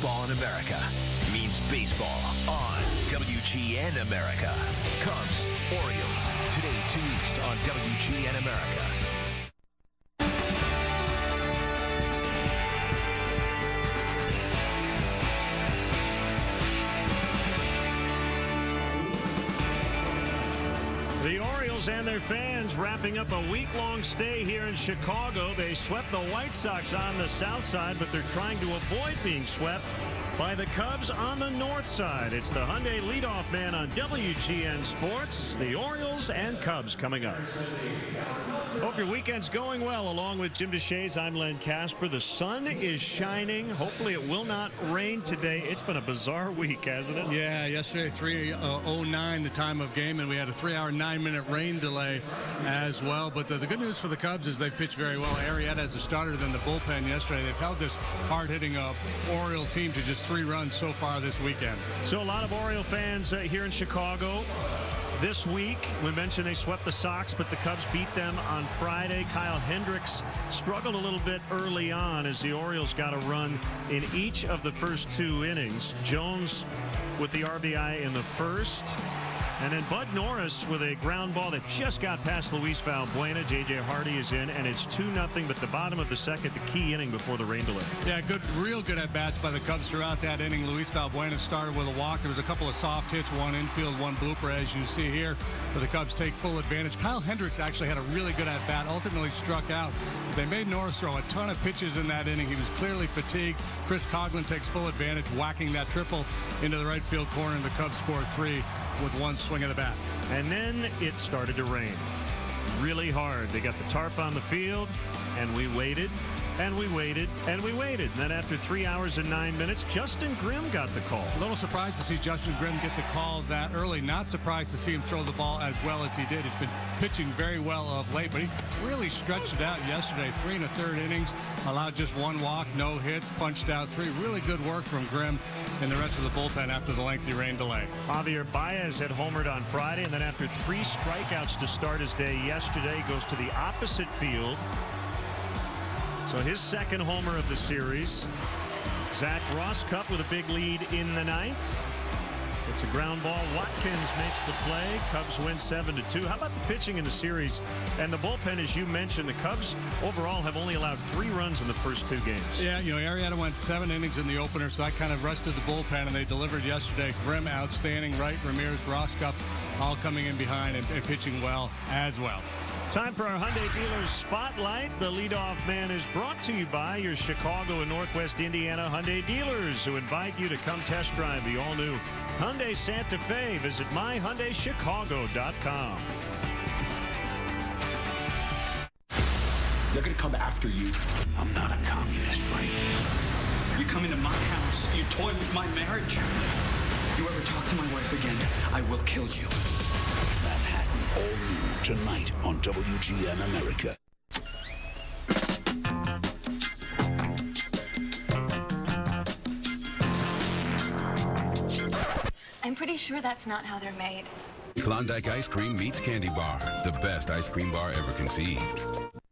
baseball in America means baseball on WGN America. Cubs, Orioles, today 2 East on WGN America. The Orioles and their fans wrapping up a week-long stay here in Chicago. They swept the White Sox on the south side, but they're trying to avoid being swept by the Cubs on the north side. It's the Hyundai leadoff man on WGN Sports. The Orioles and Cubs coming up. Hope your weekend's going well. Along with Jim DeShays, I'm Len Casper. The sun is shining. Hopefully it will not rain today. It's been a bizarre week, hasn't it? Yeah, yesterday 3:09 the time of game, and we had a 3-hour 9-minute rain delay as well. But the good news for the Cubs is they've pitched very well. Arrieta as a starter, then the bullpen yesterday. They've held this hard-hitting Oriole team to just 3 runs so far this weekend. So a lot of Oriole fans here in Chicago. This week, we mentioned they swept the Sox, but the Cubs beat them on Friday. Kyle Hendricks struggled a little bit early on as the Orioles got a run in each of the first 2 innings. Jones with the RBI in the first. And then Bud Norris with a ground ball that just got past Luis Valbuena. J.J. Hardy is in, and it's 2-0, but the bottom of the second, the key inning before the rain delay. Yeah, real good at-bats by the Cubs throughout that inning. Luis Valbuena started with a walk. There was a couple of soft hits, one infield, one blooper, as you see here, where the Cubs take full advantage. Kyle Hendricks actually had a really good at-bat, ultimately struck out. They made Norris throw a ton of pitches in that inning. He was clearly fatigued. Chris Coughlin takes full advantage, whacking that triple into the right field corner, and the Cubs scored 3 with 1 swing of the bat. And then it started to rain really hard. They got the tarp on the field, and we waited, and we waited, and we waited. And then after 3 hours and 9 minutes, Justin Grimm got the call. A little surprised to see Justin Grimm get the call that early. Not surprised to see him throw the ball as well as he did. He's been pitching very well of late, but he really stretched it out yesterday. 3 1/3 innings, allowed just 1 walk, no hits, punched out 3. Really good work from Grimm and the rest of the bullpen after the lengthy rain delay. Javier Baez had homered on Friday, and then after 3 strikeouts to start his day yesterday, goes to the opposite field. So his second homer of the series. Zach Rosscup with a big lead in the 9th. It's a ground ball. Watkins makes the play. Cubs win 7-2. How about the pitching in the series? And the bullpen, as you mentioned, the Cubs overall have only allowed 3 runs in the first 2 games. Yeah, Arrieta went 7 innings in the opener, so that kind of rested the bullpen, and they delivered yesterday. Grimm outstanding, Wright, Ramirez, Rosscup all coming in behind and pitching well as well. Time for our Hyundai Dealers Spotlight. The leadoff man is brought to you by your Chicago and Northwest Indiana Hyundai dealers, who invite you to come test drive the all-new Hyundai Santa Fe. Visit myhyundaichicago.com. They're going to come after you. I'm not a communist, Frank. You come into my house, you toy with my marriage. You ever talk to my wife again, I will kill you. Manhattan, all new tonight on WGN America. I'm pretty sure that's not how they're made. Klondike Ice Cream meets Candy Bar, the best ice cream bar ever conceived.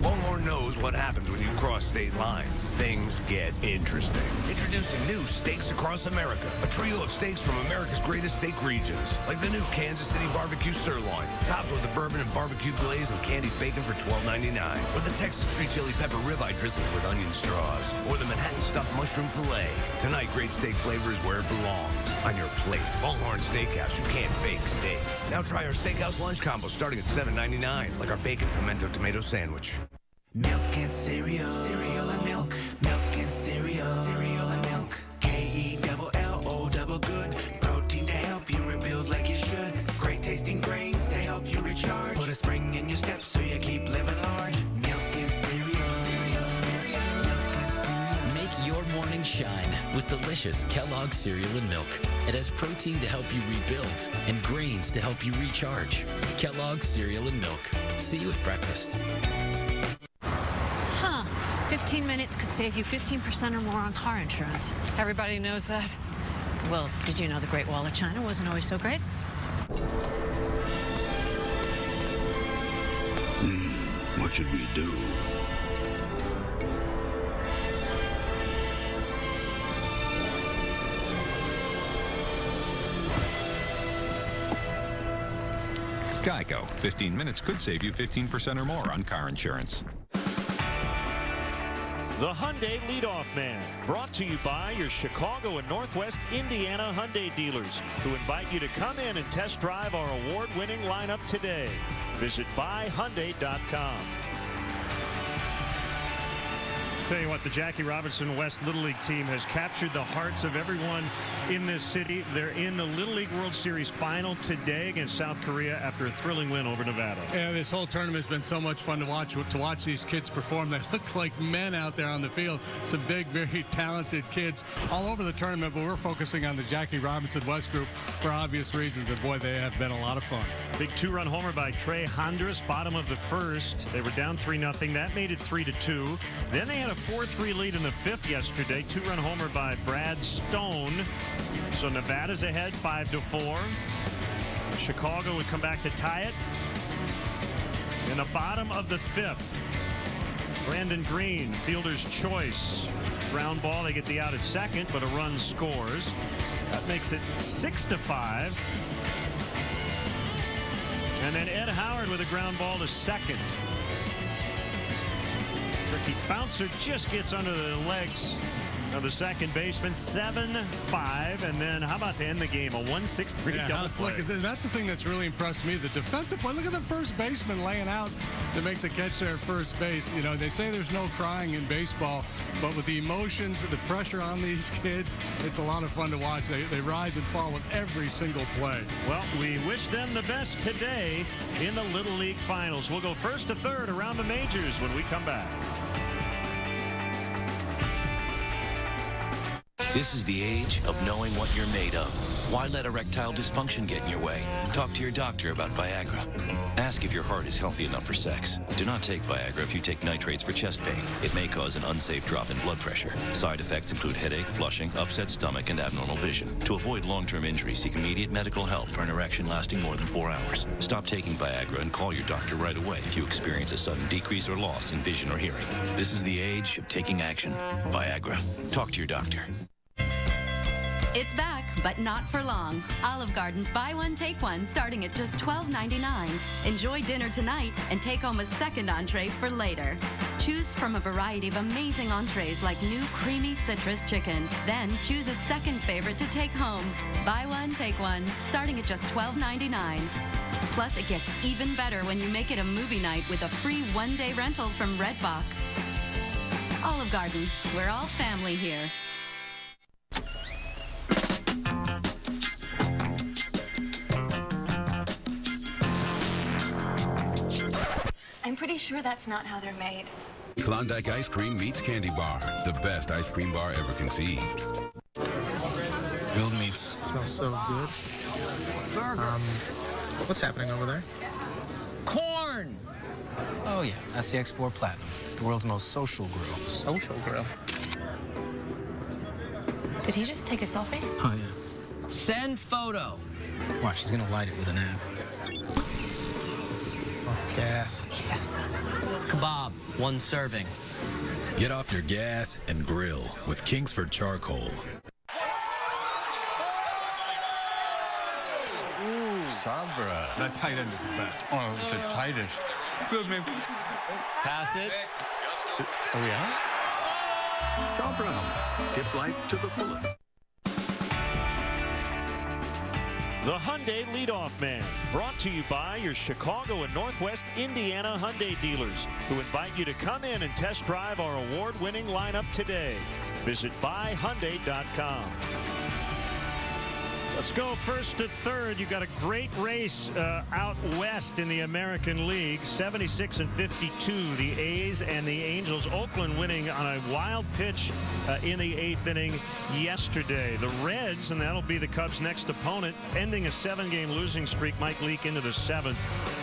Longhorn knows what happens when you cross state lines. Things get interesting. Introducing new Steaks Across America, a trio of steaks from America's greatest steak regions, like the new Kansas City barbecue sirloin, topped with the bourbon and barbecue glaze and candied bacon for $12.99, or the Texas 3 chili pepper ribeye drizzled with onion straws, or the Manhattan stuffed mushroom fillet. Tonight, great steak flavor is where it belongs, on your plate. Longhorn Steakhouse, you can't fake steak. Now try our Steakhouse lunch combo starting at $7.99, like our bacon pimento tomato sandwich. Milk and cereal, cereal and milk, milk and cereal, cereal and milk. K-E-double-L-O double good, protein to help you rebuild like you should. Great tasting grains to help you recharge. Put a spring in your step so you keep living large. Milk and cereal, cereal, cereal, milk and cereal. Make your morning shine with delicious Kellogg's cereal and milk. It has protein to help you rebuild and grains to help you recharge. Kellogg's cereal and milk. See you at breakfast. 15 minutes could save you 15% or more on car insurance. Everybody knows that. Well, did you know the Great Wall of China wasn't always so great? What should we do? Geico. 15 minutes could save you 15% or more on car insurance. The Hyundai Leadoff Man, brought to you by your Chicago and Northwest Indiana Hyundai dealers, who invite you to come in and test drive our award-winning lineup today. Visit buyhyundai.com. Tell you what, the Jackie Robinson West Little League team has captured the hearts of everyone in this city. They're in the Little League World Series final today against South Korea after a thrilling win over Nevada. Yeah, this whole tournament's been so much fun to watch these kids perform. They look like men out there on the field. Some big, very talented kids all over the tournament, but we're focusing on the Jackie Robinson West group for obvious reasons, and boy, they have been a lot of fun. Big two-run homer by Trey Hondras, bottom of the first. They were down 3-0. That made it 3-2. Then they had a 4-3 lead in the fifth yesterday. Two-run homer by Brad Stone. So Nevada's ahead 5-4. Chicago would come back to tie it. In the bottom of the fifth, Brandon Green, fielder's choice. Ground ball, they get the out at second, but a run scores. That makes it 6-5. And then Ed Howard with a ground ball to second. Tricky bouncer just gets under the legs of the second baseman. 7-5. And then how about to end the game? A 1-6-3 double play. That's the thing that's really impressed me. The defensive play. Look at the first baseman laying out to make the catch there at first base. You know, they say there's no crying in baseball, but with the emotions, with the pressure on these kids, it's a lot of fun to watch. They rise and fall with every single play. Well, we wish them the best today in the Little League Finals. We'll go first to third around the majors when we come back. This is the age of knowing what you're made of. Why let erectile dysfunction get in your way? Talk to your doctor about Viagra. Ask if your heart is healthy enough for sex. Do not take Viagra if you take nitrates for chest pain. It may cause an unsafe drop in blood pressure. Side effects include headache, flushing, upset stomach, and abnormal vision. To avoid long-term injury, seek immediate medical help for an erection lasting more than 4 hours. Stop taking Viagra and call your doctor right away if you experience a sudden decrease or loss in vision or hearing. This is the age of taking action. Viagra. Talk to your doctor. It's back, but not for long. Olive Garden's buy one, take one, starting at just $12.99. Enjoy dinner tonight and take home a second entree for later. Choose from a variety of amazing entrees like new creamy citrus chicken. Then choose a second favorite to take home. Buy one, take one, starting at just $12.99. Plus, it gets even better when you make it a movie night with a free one-day rental from Redbox. Olive Garden, we're all family here. I'm pretty sure that's not how they're made. Klondike Ice Cream meets Candy Bar, the best ice cream bar ever conceived. Grilled meats. Smells so good. What's happening over there? Corn! Oh, yeah, that's the X4 Platinum, the world's most social grill. Social grill? Did he just take a selfie? Oh, yeah. Send photo. Watch, he's gonna light it with an app. Gas. Yeah. Kebab, 1 serving. Get off your gas and grill with Kingsford Charcoal. Ooh, Sabra. That tight end is the best. Oh, it's the tightest. Good, man. Pass it. Are we out? Sabra hummus. Get life to the fullest. The Hyundai Leadoff Man, brought to you by your Chicago and Northwest Indiana Hyundai dealers, who invite you to come in and test drive our award-winning lineup today. Visit buyhyundai.com. Let's go first to third. You've got a great race out west in the American League. 76-52, the A's and the Angels. Oakland winning on a wild pitch in the 8th inning yesterday. The Reds, and that'll be the Cubs' next opponent, ending a 7-game losing streak, might leak into the 7th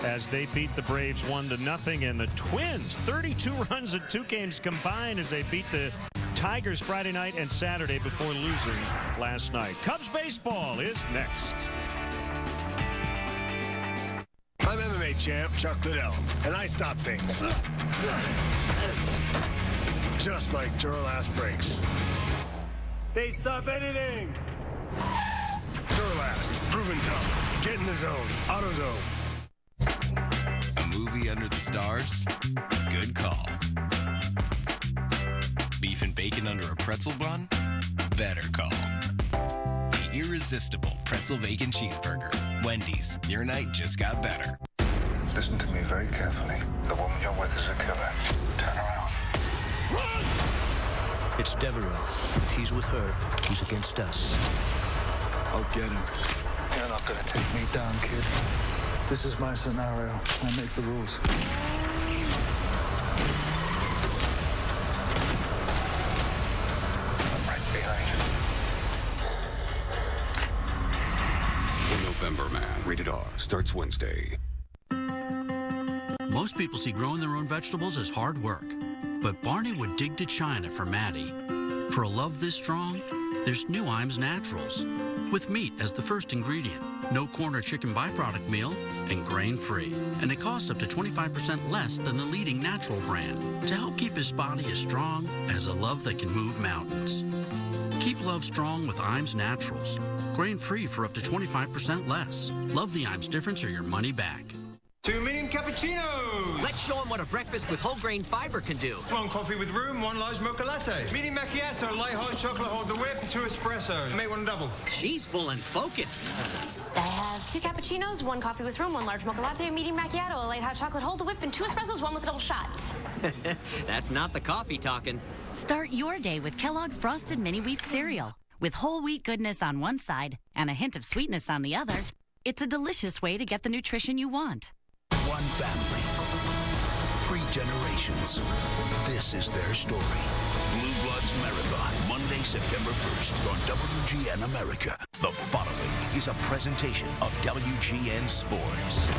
as they beat the Braves 1-0. And the Twins, 32 runs in 2 games combined as they beat the Tigers Friday night and Saturday before losing last night. Cubs baseball is next. I'm MMA champ Chuck Liddell, and I stop things. Just like Duralast brakes. They stop anything. Duralast, proven tough. Get in the zone. AutoZone. movie under the stars? Good call. Beef and bacon under a pretzel bun? Better call. The irresistible pretzel bacon cheeseburger. Wendy's, your night just got better. Listen to me very carefully. The woman you're with is a killer. Turn around. Run! It's Devereaux. If he's with her, he's against us. I'll get him. You're not gonna take me down, kid. This is my scenario. I make the rules. I'm right behind you. The November Man, rated R, starts Wednesday. Most people see growing their own vegetables as hard work, but Barney would dig to China for Maddie. For a love this strong, there's new Iams Naturals, with meat as the first ingredient, no corn or chicken byproduct meal, and grain-free. And it costs up to 25% less than the leading natural brand to help keep his body as strong as a love that can move mountains. Keep love strong with Iams Naturals, grain-free for up to 25% less. Love the Iams difference or your money back. 2 medium cappuccinos. Let's show them what a breakfast with whole grain fiber can do. 1 coffee with room, 1 large mocha latte. Medium macchiato, light hot chocolate, hold the whip, 2 espresso. Make 1 double. She's full and focused. I have 2 cappuccinos, 1 coffee with room, 1 large mocha latte, a medium macchiato, a light hot chocolate, hold the whip, and 2 espressos, 1 with a double shot. That's not the coffee talking. Start your day with Kellogg's Frosted Mini Wheat Cereal. With whole wheat goodness on one side and a hint of sweetness on the other, it's a delicious way to get the nutrition you want. One family. 3 generations. This is their story. Blue Bloods Marathon, Monday, September 1st on WGN America. The following is a presentation of WGN Sports.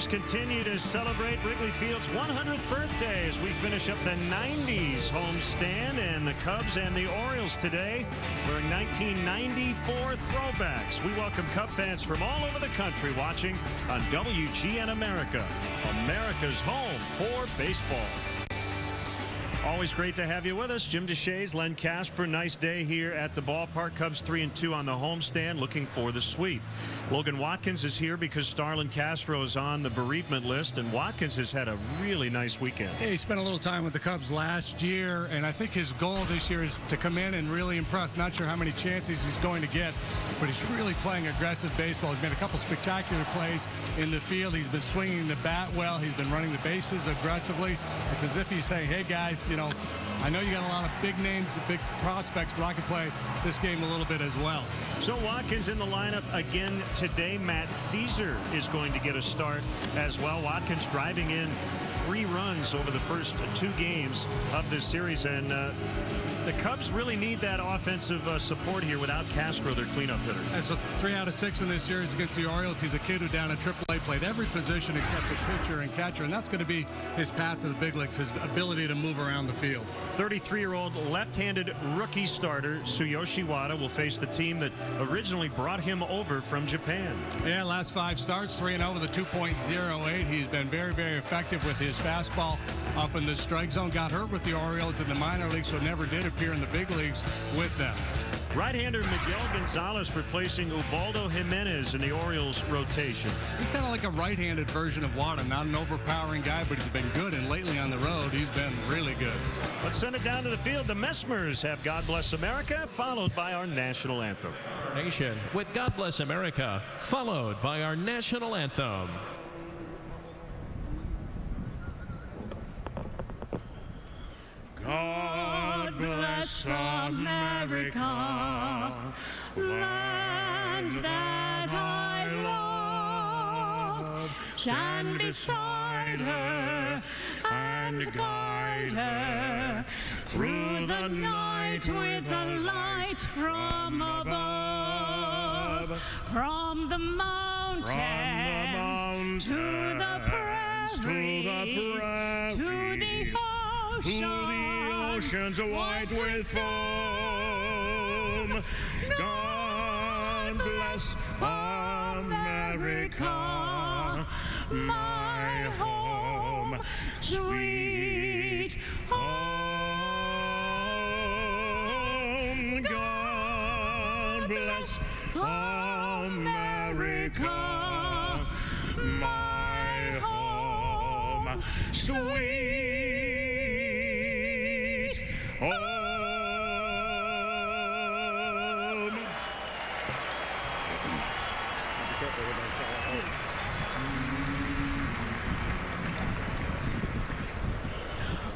Continue to celebrate Wrigley Field's 100th birthday as we finish up the 90s homestand, and the Cubs and the Orioles today wearing 1994 throwbacks. We welcome Cub fans from all over the country watching on WGN America, America's home for baseball. Always great to have you with us. Jim DeShays, Len Casper. Nice day here at the ballpark. Cubs 3-2 on the homestand, looking for the sweep. Logan Watkins is here because Starlin Castro is on the bereavement list, and Watkins has had a really nice weekend. Yeah, he spent a little time with the Cubs last year, and I think his goal this year is to come in and really impress. Not sure how many chances he's going to get, but he's really playing aggressive baseball. He's made a couple spectacular plays in the field. He's been swinging the bat well. He's been running the bases aggressively. It's as if he's saying, hey, guys, you know, I know you got a lot of big names and big prospects, but I can play this game a little bit as well. So Watkins in the lineup again today. Matt Caesar is going to get a start as well. Watkins driving in 3 runs over the first 2 games of this series, and the Cubs really need that offensive support here without Castro, their cleanup hitter. And so 3 out of 6 in this series against the Orioles. He's a kid who down at AAA played every position except the pitcher and catcher, and that's going to be his path to the big leagues, his ability to move around the field. 33-year-old left-handed rookie starter Tsuyoshi Wada will face the team that originally brought him over from Japan. Yeah, last 5 starts, 3-0 with a 2.08. He's been very, very effective with his fastball up in the strike zone. Got hurt with the Orioles in the minor leagues, so never did appear in the big leagues with them. Right-hander Miguel Gonzalez replacing Ubaldo Jimenez in the Orioles rotation. He's kind of like a right-handed version of Wada. Not an overpowering guy, but he's been good, and lately on the road, he's been really good. Let's send it down to the field. The Messmers have God Bless America, followed by our national anthem. Nation with God Bless America, followed by our national anthem. God bless America, land that I love. Stand beside her and guide her through the night with the light from above. From the mountains to the prairies, to the ocean. Oceans are white with foam. home. God bless America, my home, sweet home. God bless America, my home, sweet home.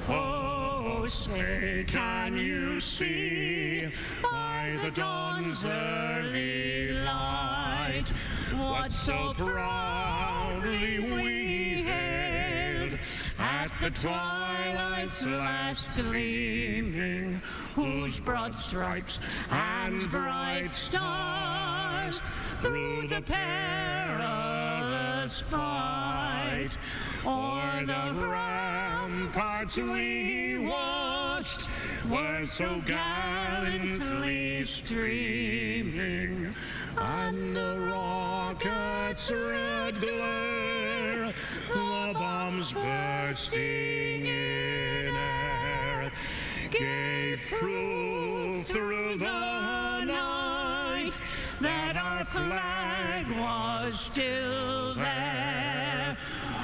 Oh, say, can you see by the dawn's early light what so proudly we hailed at the twilight's last gleaming, whose broad stripes and bright stars through the perilous fight o'er the ramparts we watched were so gallantly streaming, and the rockets' red glare, the bombs bursting in air, gave proof through the night that our flag was still there.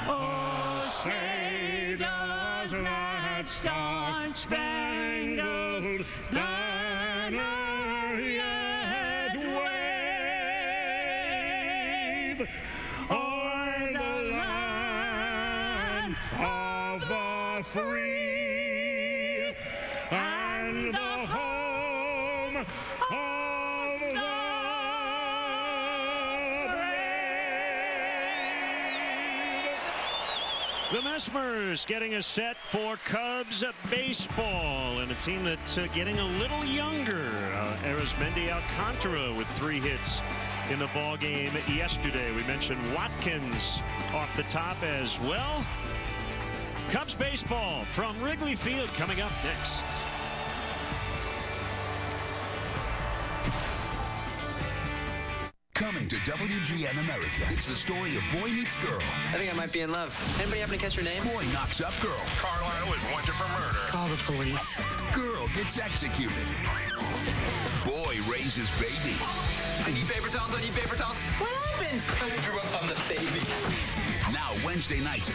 Oh, say does that star-spangled banner yet wave o'er the land of the free and the home of the brave. The Mesmers getting us set for Cubs baseball, and a team that's getting a little younger. Arizmendi Alcantara with 3 hits in the ball game yesterday. We mentioned Watkins off the top as well. Cubs baseball from Wrigley Field coming up next. Coming to WGN America, it's the story of boy meets girl. I think I might be in love. Anybody happen to catch her name? Boy knocks up girl. Carlisle is wanted for murder. Call the police. Girl gets executed. Boy raises baby. I need paper towels. I need paper towels. What happened? I drew up on the baby. Now Wednesday nights,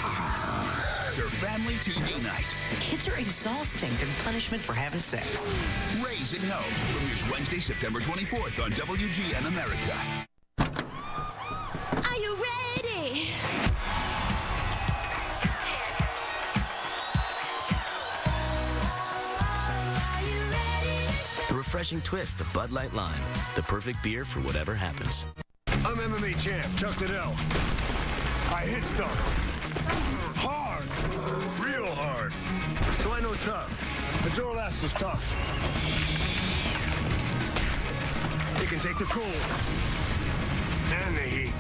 their family TV night. Kids are exhausting. They're punishment for having sex. Raising Hell premieres Wednesday, September 24th on WGN America. Are you ready? The refreshing twist of Bud Light Lime. The perfect beer for whatever happens. I'm MMA champ, Chuck Liddell. I hit stuff. Hard. Real hard. So I know tough. The Duralast is tough. It can take the cold. And the heat.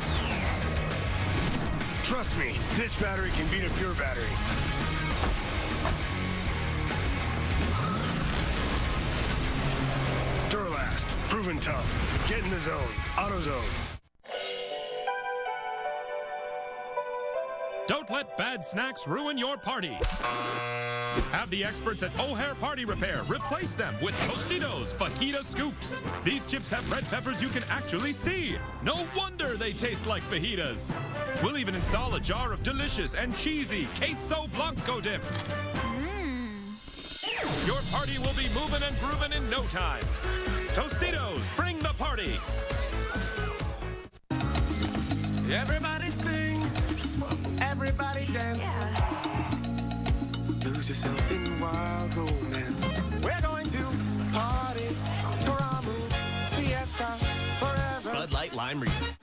Trust me, this battery can beat a pure battery. Duralast. Proven tough. Get in the zone. AutoZone. Don't let bad snacks ruin your party. Have the experts at O'Hare Party Repair replace them with Tostitos Fajita Scoops. These chips have red peppers you can actually see. No wonder they taste like fajitas. We'll even install a jar of delicious and cheesy Queso Blanco dip. Your party will be moving and grooving in no time. Tostitos, bring the party. Everybody sing, everybody dance. Lose yourself in wild romance. We're going to party, Paramu, Fiesta, forever. Bud Light Lime Reads.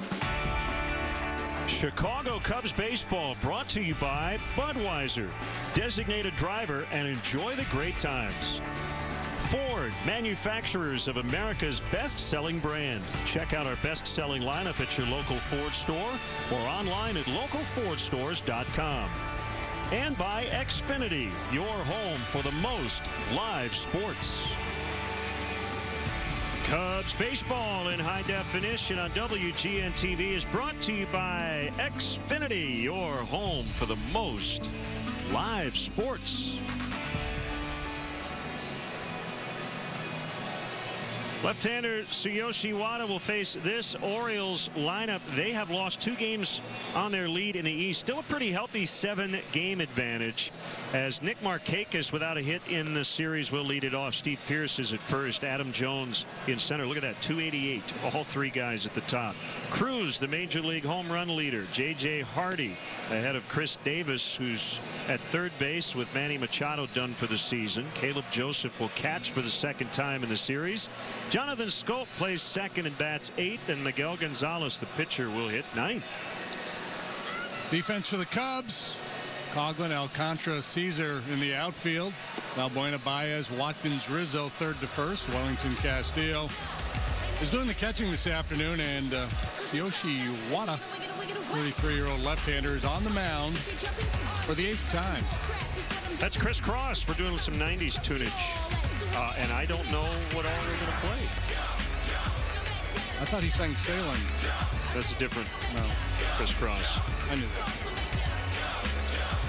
Chicago Cubs baseball brought to you by Budweiser. Designate a driver and enjoy the great times. Ford, manufacturers of America's best-selling brand. Check out our best-selling lineup at your local Ford store or online at localfordstores.com. And by Xfinity, your home for the most live sports. Cubs baseball in high definition on WGN TV is brought to you by Xfinity, your home for the most live sports. Left-hander Tsuyoshi Wada will face this Orioles lineup. They have lost 2 games on their lead in the East. Still a pretty healthy 7-game advantage, as Nick Markakis, without a hit in the series, will lead it off. Steve Pearce is at first. Adam Jones in center. Look at that, 288. All 3 guys at the top. Cruz, the major league home run leader. J.J. Hardy ahead of Chris Davis, who's at third base with Manny Machado done for the season. Caleb Joseph will catch for the 2nd time in the series. Jonathan Scope plays 2nd and bats 8th, and Miguel Gonzalez, the pitcher, will hit 9th. Defense for the Cubs. Coughlin, Alcantara, Caesar in the outfield. Valbuena, Baez, Watkins, Rizzo, 3rd to 1st. Wellington Castillo is doing the catching this afternoon, and Tsuyoshi Wada, 33-year-old left-hander, is on the mound for the 8th time. That's Chris Cross for doing some 90s tunage. And I don't know what all they're going to play. I thought he sang Sailing. That's a different Chris Cross. I knew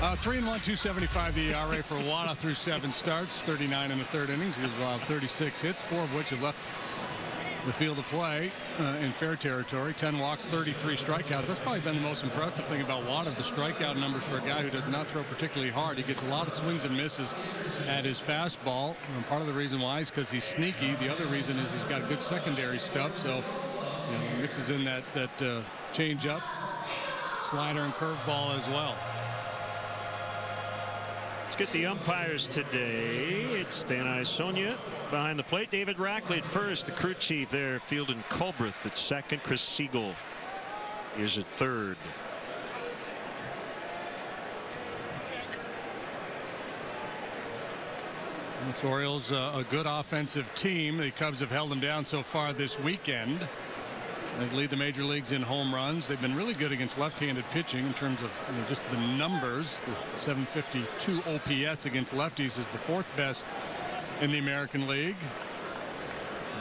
that. 3-1, 2.75 the ERA for Wada through 7 starts, 39 in the 3rd innings. He has allowed 36 hits, 4 of which have left the field of play in fair territory. 10 walks, 33 strikeouts. That's probably been the most impressive thing about Wada, the strikeout numbers for a guy who does not throw particularly hard. He gets a lot of swings and misses at his fastball. And part of the reason why is because he's sneaky. The other reason is he's got good secondary stuff. So, you know, he mixes in that change-up, slider, and curveball as well. Let's get the umpires today. It's Dan Isonia behind the plate. David Rackley at first. The crew chief there, Fielden Culbreth at 2nd. Chris Siegel is at 3rd. This Orioles a good offensive team. The Cubs have held them down so far this weekend. They lead the major leagues in home runs. They've been really good against left-handed pitching in terms of just the numbers. The 752 OPS against lefties is the 4th best in the American League.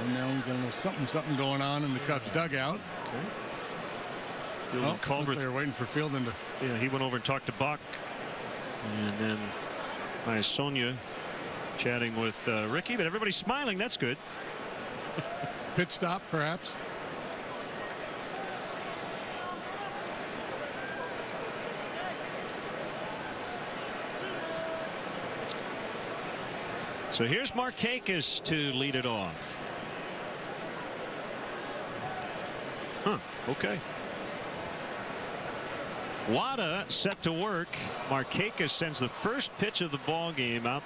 And now we've got a little something going on in the Cubs dugout. Okay. Culbreth, they're waiting for Fielden to. Yeah, he went over and talked to Buck, and then Isonia chatting with Ricky, but everybody's smiling. That's good. Pit stop, perhaps. So here's Markakis to lead it off. Okay. Wada set to work. Markakis sends the first pitch of the ball game out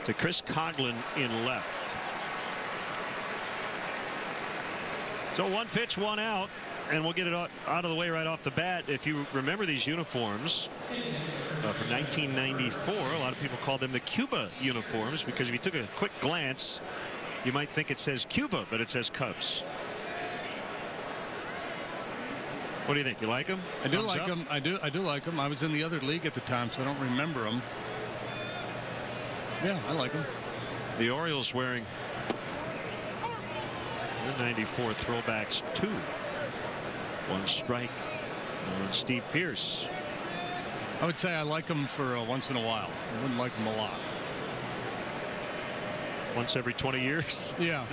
to Chris Coughlin in left. So 1 pitch, 1 out, and we'll get it out of the way right off the bat. If you remember these uniforms from 1994, a lot of people called them the Cuba uniforms, because if you took a quick glance, you might think it says Cuba, but it says Cubs. What do you think? You like them? I do like them. I do like them. I was in the other league at the time, so I don't remember them. Yeah, I like them. The Orioles wearing the 94 throwbacks 2. 1 strike on Steve Pearce. I would say I like them for once in a while. I wouldn't like them a lot. Once every 20 years. Yeah.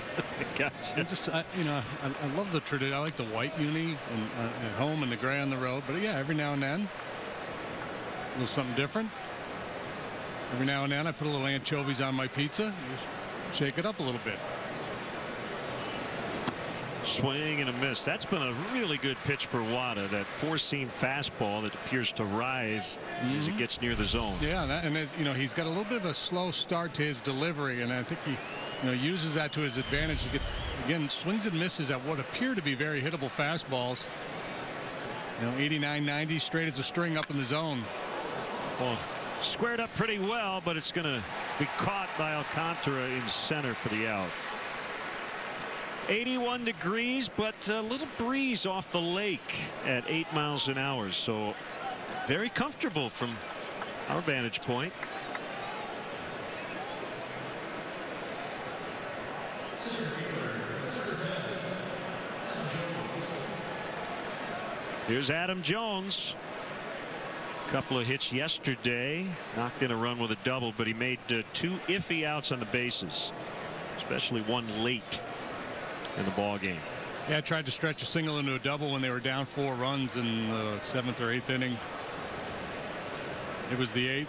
Gotcha. I love the tradition. I like the white uni at home and the gray on the road. But yeah, every now and then, a little something different. Every now and then, I put a little anchovies on my pizza. Just shake it up a little bit. Swing and a miss. That's been a really good pitch for Wada. That 4-seam fastball that appears to rise as it gets near the zone. Yeah, he's got a little bit of a slow start to his delivery, and I think he uses that to his advantage. He gets, again, swings and misses at what appear to be very hittable fastballs. 89, 90 straight as a string up in the zone. Well, squared up pretty well, but it's going to be caught by Alcantara in center for the out. 81 degrees, but a little breeze off the lake at 8 miles an hour. So very comfortable from our vantage point. Here's Adam Jones. Couple of hits yesterday, knocked in a run with a double, but he made 2 iffy outs on the bases, especially one late in the ball game. Yeah, tried to stretch a single into a double when they were down 4 runs in the 7th or 8th inning. It was the 8th.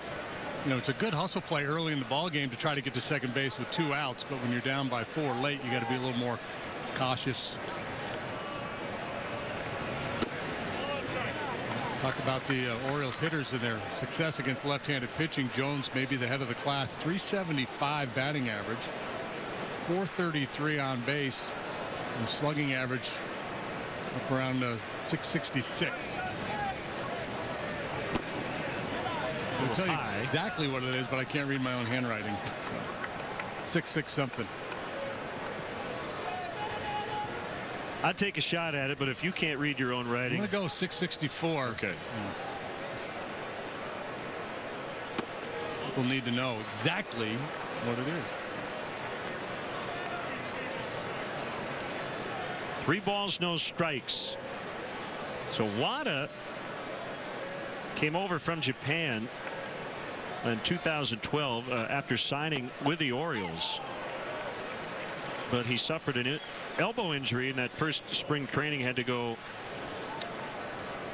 You know, it's a good hustle play early in the ball game to try to get to second base with 2 outs, but when you're down by 4 late, you got to be a little more cautious. Talk about the Orioles hitters and their success against left-handed pitching. Jones may be the head of the class. 375 batting average, 433 on base, and slugging average up around 666. I'll tell you exactly what it is, but I can't read my own handwriting. 6'6" something. I'd take a shot at it, but if you can't read your own writing, I'm going to go 664. Okay. People need to know exactly what it is. 3 balls, no strikes. So Wada came over from Japan in 2012 after signing with the Orioles, but he suffered an elbow injury in that first spring training, had to go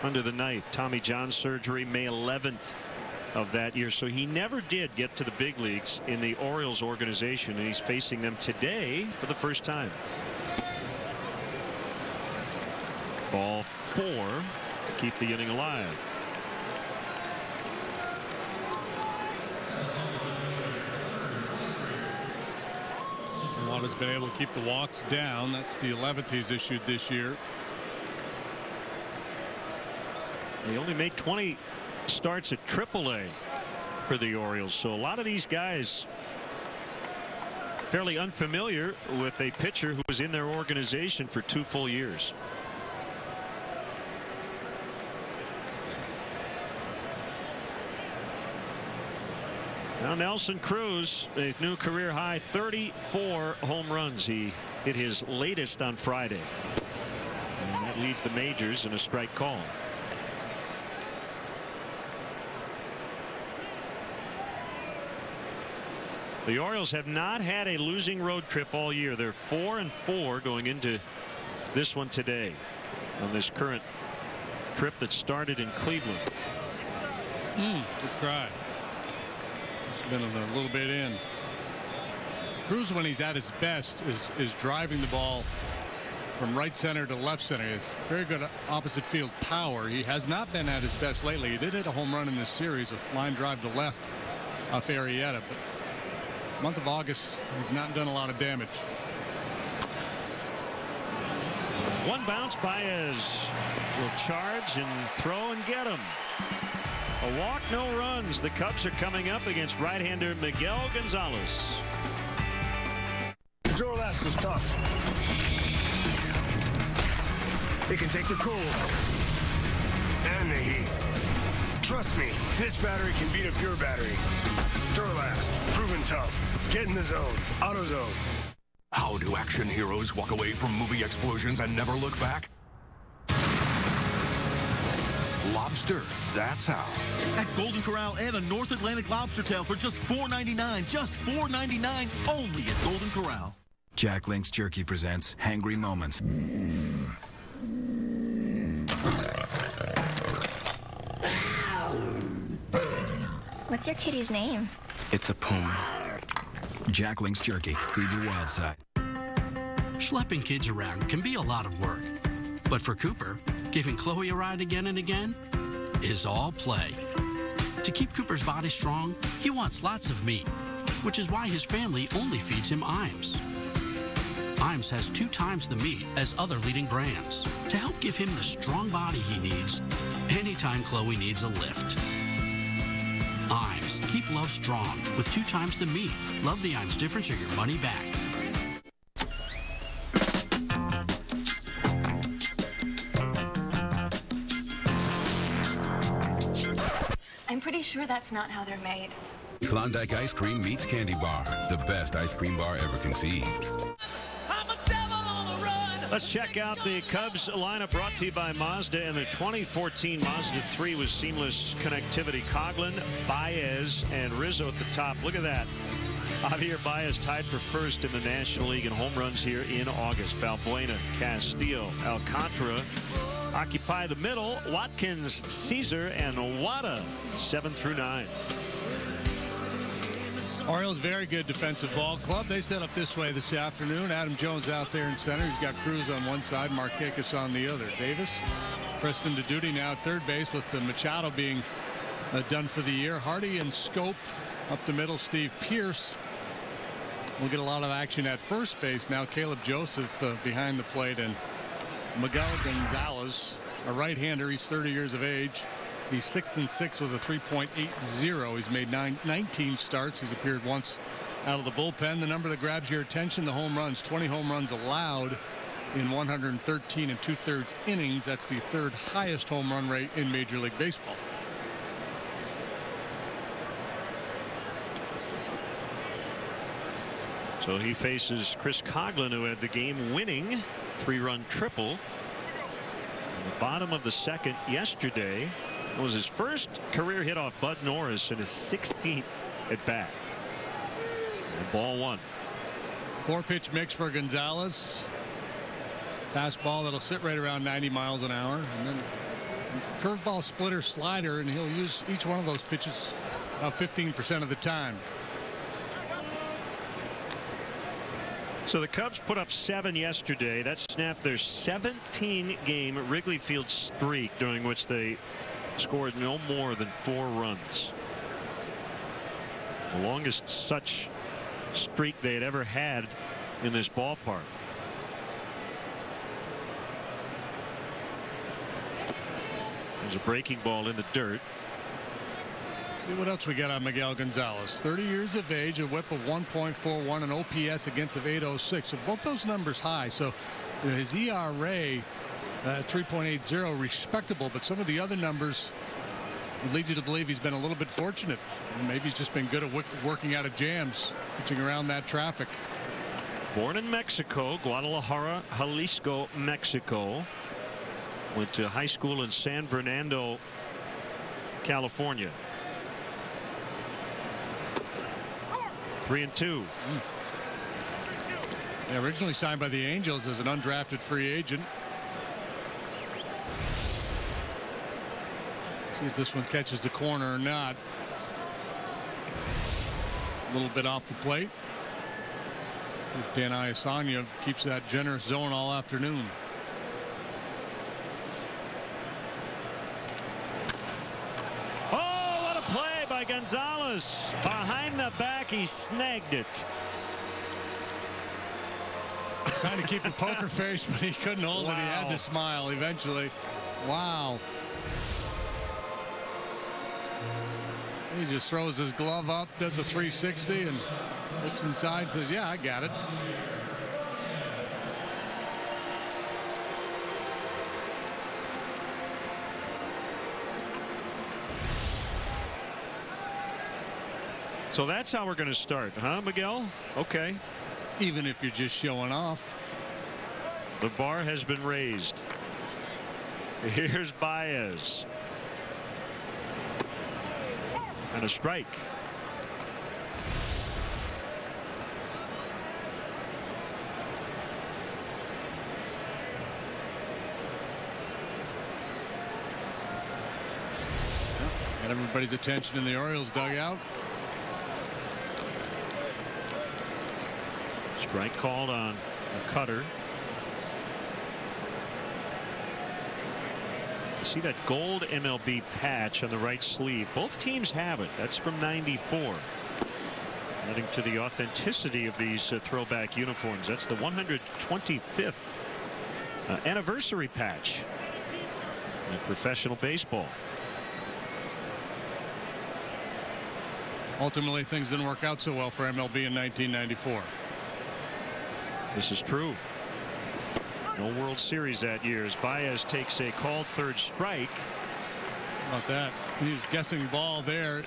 under the knife. Tommy John surgery May 11th of that year, so he never did get to the big leagues in the Orioles organization, and he's facing them today for the first time. Ball 4 to keep the inning alive. Wada's been able to keep the walks down. That's the 11th he's issued this year. He only made 20 starts at AAA for the Orioles, so a lot of these guys fairly unfamiliar with a pitcher who was in their organization for 2 full years. Now Nelson Cruz, a new career high 34 home runs. He hit his latest on Friday, and that leads the majors in a strike call. The Orioles have not had a losing road trip all year. They're 4-4 going into this one today on this current trip that started in Cleveland. Good try. Been a little bit in. Cruz, when he's at his best, is driving the ball from right center to left center. He has very good opposite field power. He has not been at his best lately. He did hit a home run in this series, a line drive to left off Arrieta, but month of August he's not done a lot of damage. One bounce. Baez will charge and throw and get him. A walk, no runs. The Cubs are coming up against right-hander Miguel Gonzalez. Joe Last is tough. It can take the cold and the heat. Trust me, this battery can beat a pure battery. Duralast, proven tough. Get in the zone. AutoZone. How do action heroes walk away from movie explosions and never look back? Lobster, that's how. At Golden Corral, add a North Atlantic lobster tail for just $4.99. Just $4.99 only at Golden Corral. Jack Link's Jerky presents Hangry Moments. What's your kitty's name? It's a puma. Jack Link's Jerky. Feed your wild side. Schlepping kids around can be a lot of work. But for Cooper, giving Chloe a ride again and again is all play. To keep Cooper's body strong, he wants lots of meat, which is why his family only feeds him Iams. Iams has 2 times the meat as other leading brands to help give him the strong body he needs anytime Chloe needs a lift. Iams, keep love strong with 2 times the meat. Love the Iams difference or your money back. I'm pretty sure that's not how they're made. Klondike Ice Cream meets Candy Bar, the best ice cream bar ever conceived. I'm a devil on the run. Let's check out the Cubs lineup brought to you by Mazda and the 2014 Mazda 3 with seamless connectivity. Coughlin, Baez, and Rizzo at the top. Look at that. Javier Baez tied for first in the National League in home runs here in August. Balbuena, Castillo, Alcantara occupy the middle. Watkins, Caesar, and Wada 7 through 9. Orioles, very good defensive ball club. They set up this way this afternoon. Adam Jones out there in center. He's got Cruz on one side, Markakis on the other. Davis, Preston to duty now at third base with the Machado being done for the year. Hardy and Scope up the middle. Steve Pierce will get a lot of action at first base now. Caleb Joseph behind the plate, and Miguel Gonzalez, a right-hander. He's 30 years of age. He's 6-6 with a 3.80. He's made 19 starts. He's appeared once out of the bullpen. The number that grabs your attention, the home runs. 20 home runs allowed in 113 2/3 innings. That's the third highest home run rate in Major League Baseball. So he faces Chris Coughlin, who had the game-winning 3-run triple in the bottom of the second yesterday. It was his first career hit off Bud Norris in his 16th at bat. And ball one. 4-pitch mix for Gonzalez. Fastball that'll sit right around 90 miles an hour, and then curveball, splitter, slider, and he'll use each one of those pitches about 15% of the time. So the Cubs put up 7 yesterday. That snapped their 17-game Wrigley Field streak, during which they scored no more than 4 runs. The longest such streak they had ever had in this ballpark. There's a breaking ball in the dirt. See what else we got on Miguel Gonzalez. 30 years of age, a whip of 1.41, an OPS against of 806. So both those numbers high. So his ERA 3.80 respectable, but some of the other numbers would lead you to believe he's been a little bit fortunate. Maybe he's just been good at working out of jams, pitching around that traffic. Born in Mexico, Guadalajara, Jalisco, Mexico. Went to high school in San Fernando, California. 3-2. Yeah, originally signed by the Angels as an undrafted free agent. See if this one catches the corner or not. A little bit off the plate. See if Dan Iasanya keeps that generous zone all afternoon. Oh, what a play by Gonzalez. Behind the back, he snagged it. Trying to keep a poker face, but he couldn't hold it. He had to smile eventually. Wow. He just throws his glove up, does a 360, and looks inside and says, yeah, I got it. So that's how we're going to start, huh, Miguel? Okay. Even if you're just showing off. The bar has been raised. Here's Baez. And a strike. Got everybody's attention in the Orioles dugout. Strike called on a cutter. You see that gold MLB patch on the right sleeve. Both teams have it. That's from '94. Adding to the authenticity of these throwback uniforms. That's the 125th anniversary patch in professional baseball. Ultimately, things didn't work out so well for MLB in 1994. This is true. No World Series that year as Baez takes a called third strike. How about that? He was guessing ball there.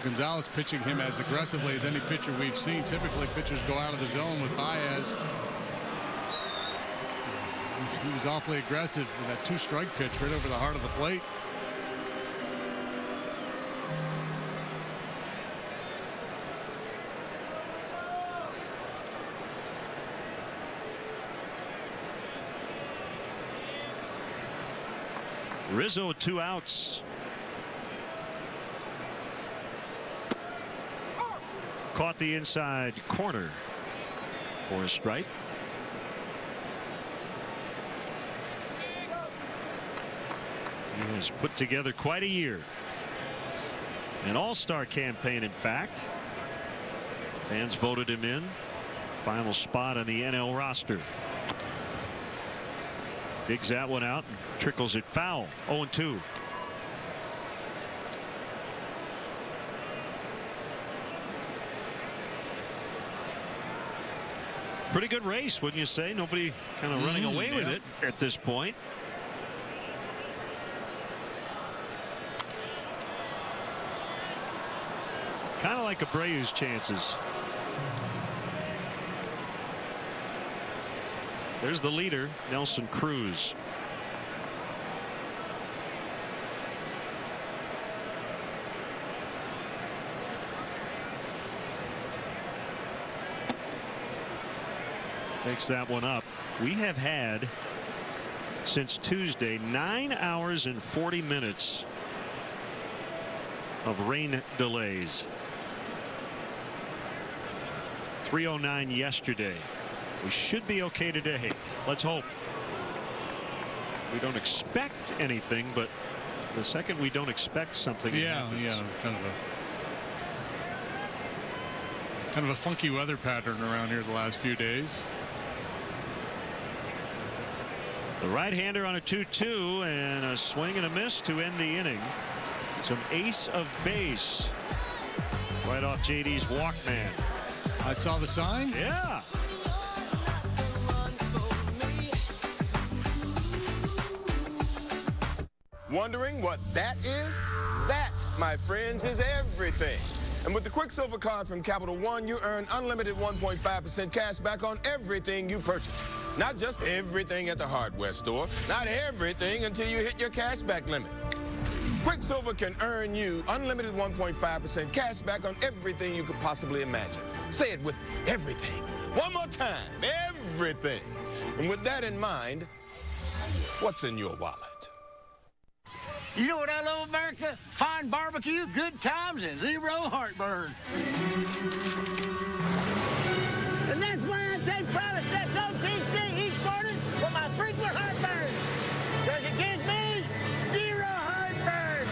Gonzalez pitching him as aggressively as any pitcher we've seen. Typically pitchers go out of the zone with Baez. He was awfully aggressive with that 2-strike pitch right over the heart of the plate. Rizzo 2 outs. Caught the inside corner for a strike. He has put together quite a year. An all-star campaign, in fact. Fans voted him in. Final spot on the NL roster. Digs that one out and trickles it foul. 0-2. Pretty good race, wouldn't you say? Nobody kind of running away with it at this point. Kind of like Abreu's chances. There's the leader, Nelson Cruz. Takes that one up. We have had since Tuesday 9 hours and 40 minutes of rain delays. 3:09 yesterday. We should be okay today. Let's hope. We don't expect anything, but the second we don't expect something, kind of a funky weather pattern around here the last few days. The right-hander on a 2-2 and a swing and a miss to end the inning. Some ace of base right off JD's Walkman. I saw the sign. Yeah. Wondering what that is? That, my friends, is everything. And with the Quicksilver card from Capital One, you earn unlimited 1.5% cash back on everything you purchase. Not just everything at the hardware store, not everything until you hit your cashback limit. Quicksilver can earn you unlimited 1.5% cash back on everything you could possibly imagine. Say it with me, everything. One more time, everything. And with that in mind, what's in your wallet? You know what I love, America? Fine barbecue, good times, and zero heartburn. And that's why I take private sets OTC each morning for my frequent heartburn. Because it gives me zero heartburn.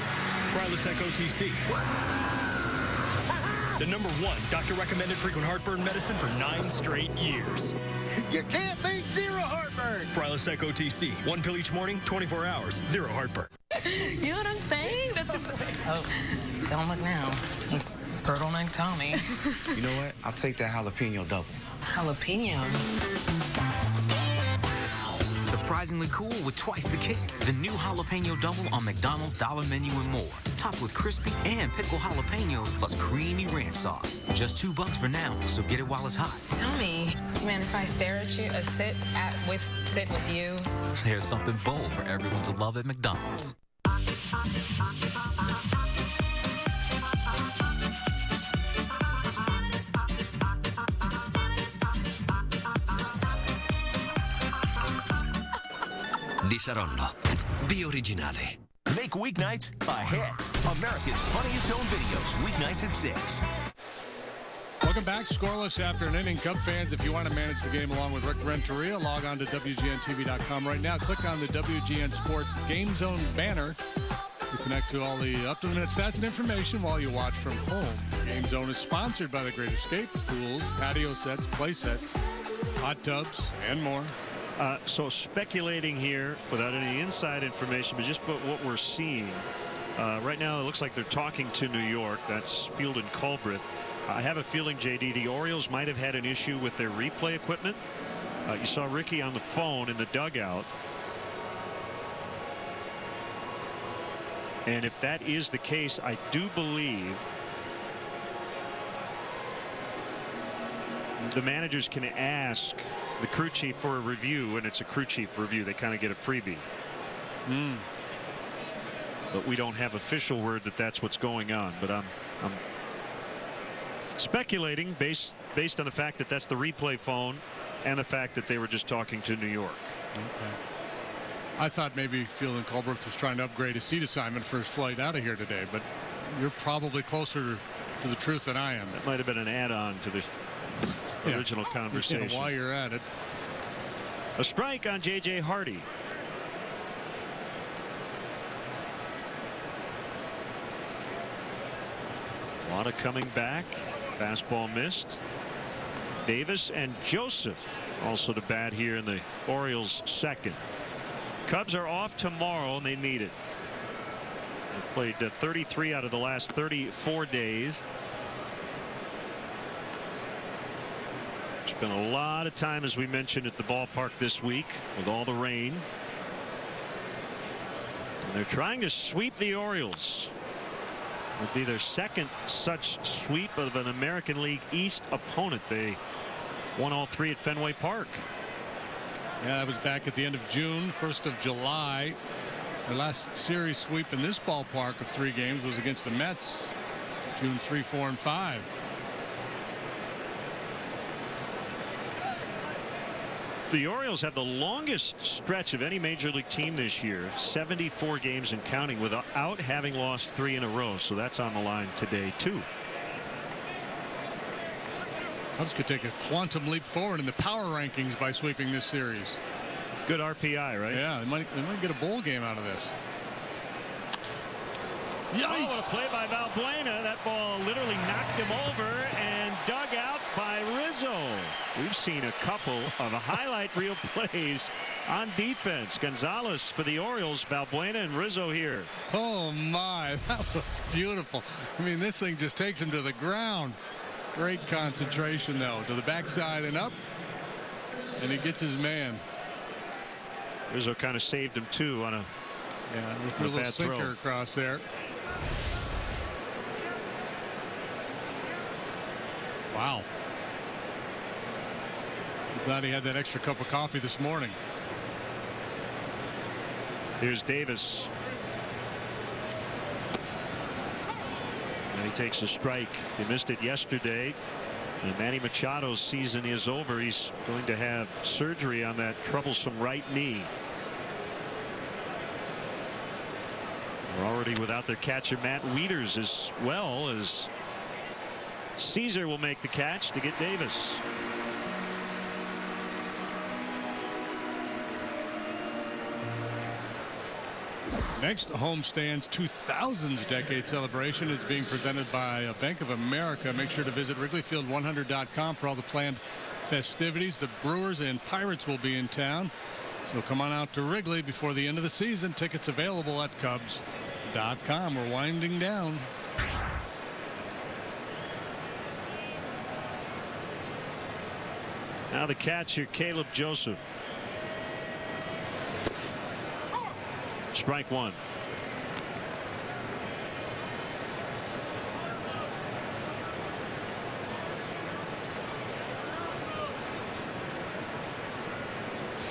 Prilosec OTC. The #1 doctor-recommended frequent heartburn medicine for 9 straight years. You can't beat zero heartburn. Prilosec OTC. 1 pill each morning, 24 hours, zero heartburn. You know what I'm saying? Oh, don't look now. It's Turtleneck Tommy. You know what? I'll take that jalapeno double. Jalapeno. Surprisingly cool with twice the kick. The new jalapeno double on McDonald's Dollar Menu and more. Topped with crispy and pickled jalapenos plus creamy ranch sauce. Just $2 for now, so get it while it's hot. Tommy, do you mind if I stare at you? Sit with you? There's something bold for everyone to love at McDonald's. Di Saronno. Be originale. Make weeknights a hit. America's funniest home videos, weeknights at 6. Welcome back. Scoreless after an inning. Cub fans, if you want to manage the game along with Rick Renteria, log on to WGNTV.com right now. Click on the WGN Sports Game Zone banner to connect to all the up-to-the-minute stats and information while you watch from home. Game Zone is sponsored by The Great Escape, pools, patio sets, play sets, hot tubs, and more. So speculating here without any inside information, but just what we're seeing right now, it looks like they're talking to New York. That's Field and Culbreth. I have a feeling, JD, the Orioles might have had an issue with their replay equipment. You saw Ricky on the phone in the dugout. And if that is the case, I do believe the managers can ask the crew chief for a review, and it's a crew chief review. They kind of get a freebie. But we don't have official word that that's what's going on. But I'm speculating based on the fact that that's the replay phone and the fact that they were just talking to New York. Okay. I thought maybe Fielding Colbert was trying to upgrade his seat assignment for his flight out of here today, but you're probably closer to the truth than I am. That might have been an add-on to the original conversation. While you're at it. A strike on J.J. Hardy. Wada coming back. Fastball missed. Davis and Joseph also to bat here in the Orioles' second. Cubs are off tomorrow and they need it. They've played 33 out of the last 34 days. Spent a lot of time, as we mentioned, at the ballpark this week with all the rain. And they're trying to sweep the Orioles. It would be their second such sweep of an American League East opponent. They won all three at Fenway Park. Yeah, that was back at the end of June, 1st of July. Their last series sweep in this ballpark of 3 games was against the Mets, June 3, 4, and 5. The Orioles have the longest stretch of any major league team this year, 74 games and counting, without having lost 3 in a row. So that's on the line today too. Cubs could take a quantum leap forward in the power rankings by sweeping this series. Good RPI, right? Yeah, they might get a bowl game out of this. Yikes! Oh, what a play by Valbuena. That ball literally knocked him over and dug out by Rizzo. We've seen a couple of highlight reel plays on defense. Gonzalez for the Orioles, Valbuena and Rizzo here. Oh my, that was beautiful. I mean, this thing just takes him to the ground. Great concentration though, to the backside and up, and he gets his man. Rizzo kind of saved him too on a with a little sinker across there. Wow. I'm glad he had that extra cup of coffee this morning. Here's Davis. And he takes a strike. He missed it yesterday. And Manny Machado's season is over. He's going to have surgery on that troublesome right knee. They're already without their catcher Matt Wieters, as well as Caesar will make the catch to get Davis. Next homestand's 2000s decade celebration is being presented by Bank of America. Make sure to visit WrigleyField100.com for all the planned festivities. The Brewers and Pirates will be in town, so come on out to Wrigley before the end of the season. Tickets available at Cubs.com. We're winding down. Now the catcher Caleb Joseph. Strike one.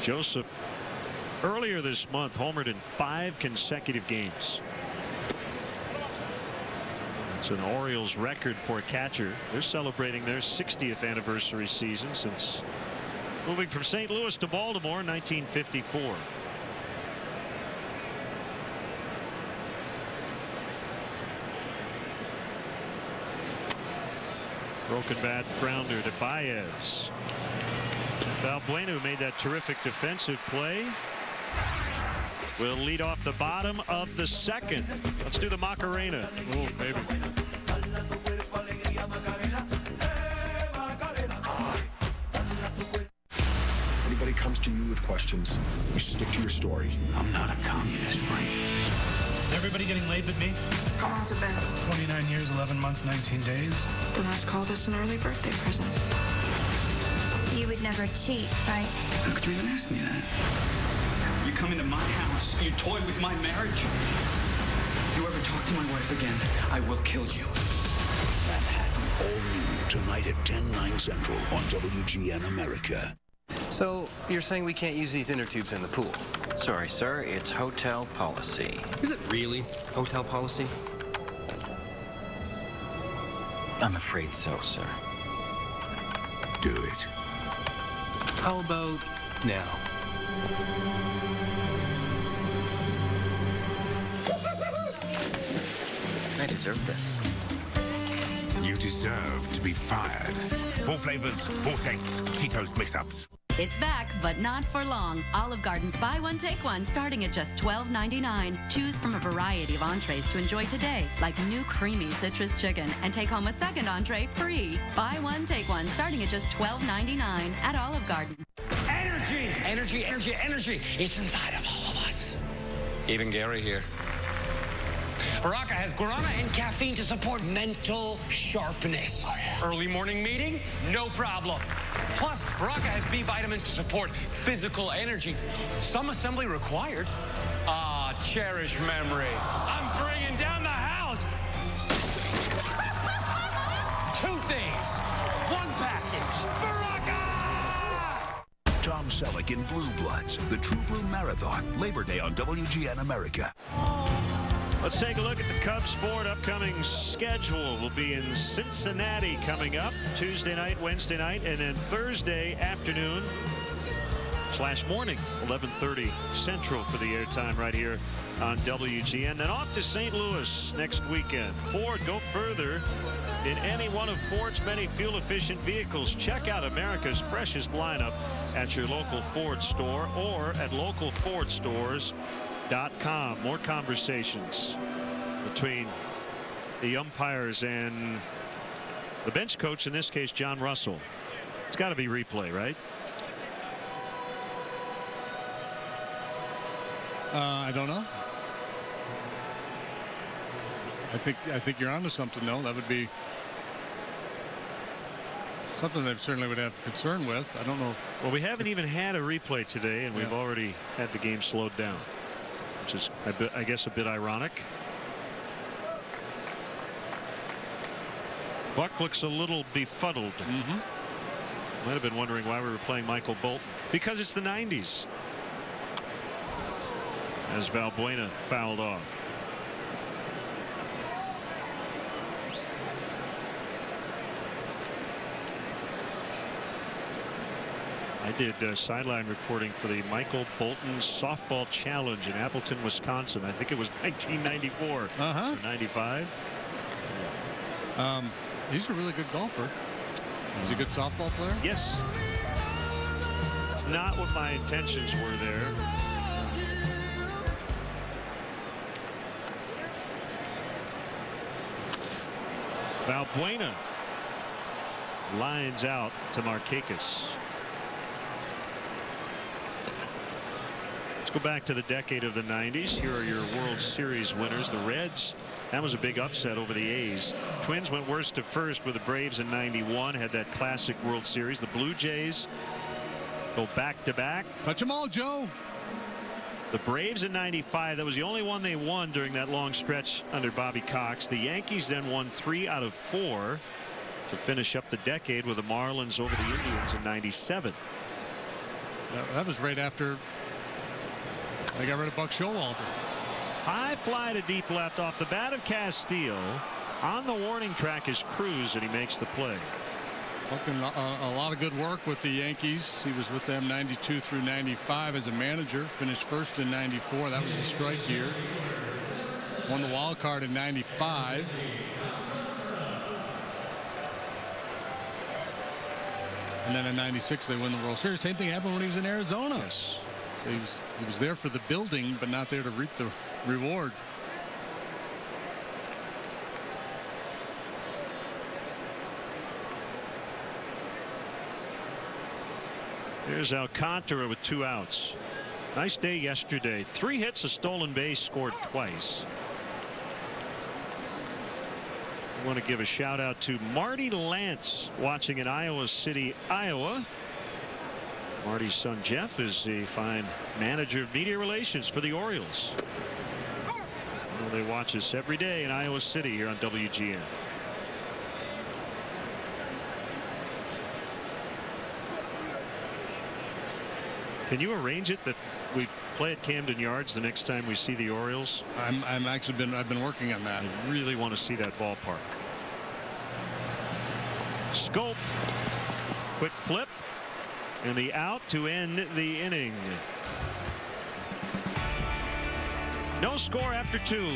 Joseph earlier this month homered in 5 consecutive games. It's an Orioles record for a catcher. They're celebrating their 60th anniversary season since moving from St. Louis to Baltimore in 1954. Broken bat grounder to Baez. Valbuena, who made that terrific defensive play, will lead off the bottom of the second. Let's do the Macarena. Oh, baby. Anybody comes to you with questions, you stick to your story. I'm not a communist, Frank. Is everybody getting laid but me? How long's it been? 29 years, 11 months, 19 days. Then let's call this an early birthday present. You would never cheat, right? How could you even ask me that? You come into my house, you toy with my marriage. You ever talk to my wife again, I will kill you. Manhattan All New. Tonight at 10/9 Central on WGN America. So, you're saying we can't use these inner tubes in the pool? Sorry, sir. It's hotel policy. Is it really hotel policy? I'm afraid so, sir. Do it. How about now? I deserve this. You deserve to be fired. 4 flavors, 4 scents, Cheetos mix-ups. It's back, but not for long. Olive Garden's Buy One, Take One, starting at just $12.99. Choose from a variety of entrees to enjoy today, like new creamy citrus chicken, and take home a second entree free. Buy One, Take One, starting at just $12.99 at Olive Garden. Energy! Energy, energy, energy. It's inside of all of us. Even Gary here. Baraka has guarana and caffeine to support mental sharpness. Oh, yeah. Early morning meeting? No problem. Plus, Baraka has B vitamins to support physical energy. Some assembly required. Ah, cherished memory. I'm bringing down the house. 2 things. 1 package. Baraka! Tom Selleck in Blue Bloods, the True Blue Marathon, Labor Day on WGN America. Let's take a look at the Cubs' upcoming schedule. We'll be in Cincinnati coming up Tuesday night, Wednesday night, and then Thursday afternoon / morning, 11:30 Central for the airtime right here on WGN. Then off to St. Louis next weekend. Ford, go further in any one of Ford's many fuel-efficient vehicles. Check out America's freshest lineup at your local Ford store or at localfordstores.com. More conversations between the umpires and the bench coach, in this case John Russell. It's got to be replay, right? I don't know. I think you're onto something, though. That would be something they certainly would have concern with. I don't know. Well, we haven't even had a replay today, and we've already had the game slowed down, which is, I guess, a bit ironic. Buck looks a little befuddled. Might have been wondering why we were playing Michael Bolton. Because it's the 90s. As Valbuena fouled off. I did sideline reporting for the Michael Bolton Softball Challenge in Appleton, Wisconsin. I think it was 1994 or 95. He's a really good golfer. He's a good softball player. Yes. It's not what my intentions were there. Valbuena lines out to Markakis. Let's go back to the decade of the 90s. Here are your World Series winners. The Reds, that was a big upset over the A's. Twins went worst to first with the Braves in '91, had that classic World Series. The Blue Jays go back to back. Touch them all, Joe. The Braves in '95, that was the only one they won during that long stretch under Bobby Cox. The Yankees then won 3 out of 4 to finish up the decade with the Marlins over the Indians in '97. That was right after they got rid of Buck Showalter. High fly to deep left off the bat of Castillo. On the warning track is Cruz, and he makes the play. Looking a lot of good work with the Yankees. He was with them 92 through 95 as a manager. Finished first in '94. That was the strike year. Won the wild card in '95. And then in '96 they win the World Series. Same thing happened when he was in Arizona. Yes. So he was there for the building, but not there to reap the reward. Here's Alcantara with 2 outs. Nice day yesterday. 3 hits, a stolen base, scored twice. I want to give a shout out to Marty Lance watching in Iowa City, Iowa. Marty's son Jeff is a fine manager of media relations for the Orioles. Well, they watch us every day in Iowa City here on WGN. Can you arrange it that we play at Camden Yards the next time we see the Orioles? I've been working on that. I really want to see that ballpark. Scope. Quick flip. And the out to end the inning. No score after 2.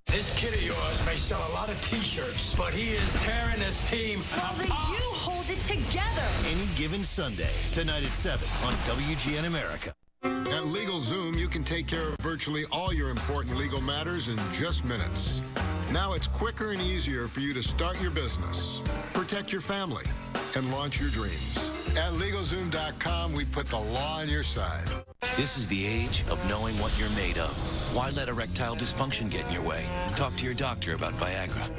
This kid of yours may sell a lot of T-shirts, but he is tearing this team apart. Then you hold it together. Any given Sunday, tonight at 7 on WGN America. At LegalZoom, you can take care of virtually all your important legal matters in just minutes. Now it's quicker and easier for you to start your business, protect your family, and launch your dreams. At LegalZoom.com, we put the law on your side. This is the age of knowing what you're made of. Why let erectile dysfunction get in your way? Talk to your doctor about Viagra.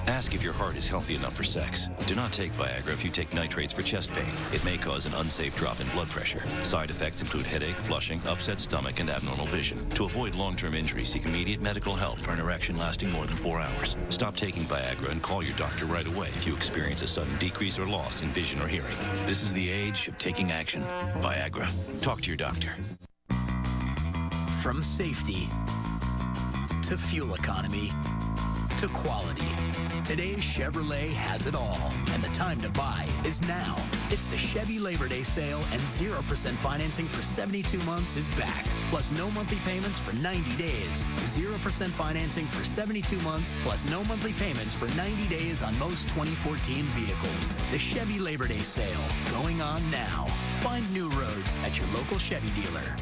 Ask if your heart is healthy enough for sex. Do not take Viagra if you take nitrates for chest pain. It may cause an unsafe drop in blood pressure. Side effects include headache, flushing, upset stomach, and abnormal vision. To avoid long-term injury, seek immediate medical help for an erection lasting more than 4 hours. Stop taking Viagra and call your doctor right away if you experience a sudden decrease or loss in vision or hearing. This is the age of taking action. Viagra. Talk to your doctor. From safety to fuel economy to quality, today's Chevrolet has it all, and the time to buy is now. It's the Chevy Labor Day sale, and 0% financing for 72 months is back, plus no monthly payments for 90 days. 0% financing for 72 months, plus no monthly payments for 90 days on most 2014 vehicles. The Chevy Labor Day sale, going on now. Find new roads at your local Chevy dealer.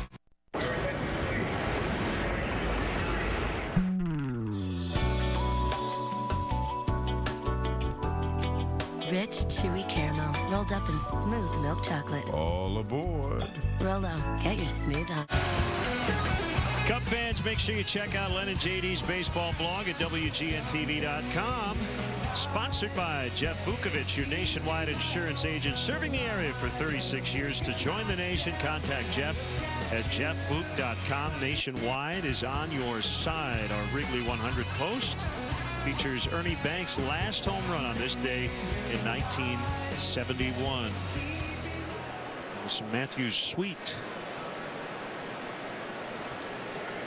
Rich, chewy caramel, rolled up in smooth milk chocolate. All aboard. Rolo, get your smooth on. Cub fans, make sure you check out Len and JD's baseball blog at WGNTV.com. Sponsored by Jeff Vukovich, your nationwide insurance agent serving the area for 36 years. To join the nation, contact Jeff at jeffvuk.com. Nationwide is on your side. Our Wrigley 100 post features Ernie Banks' last home run on this day in 1971. Some Matthews Sweet,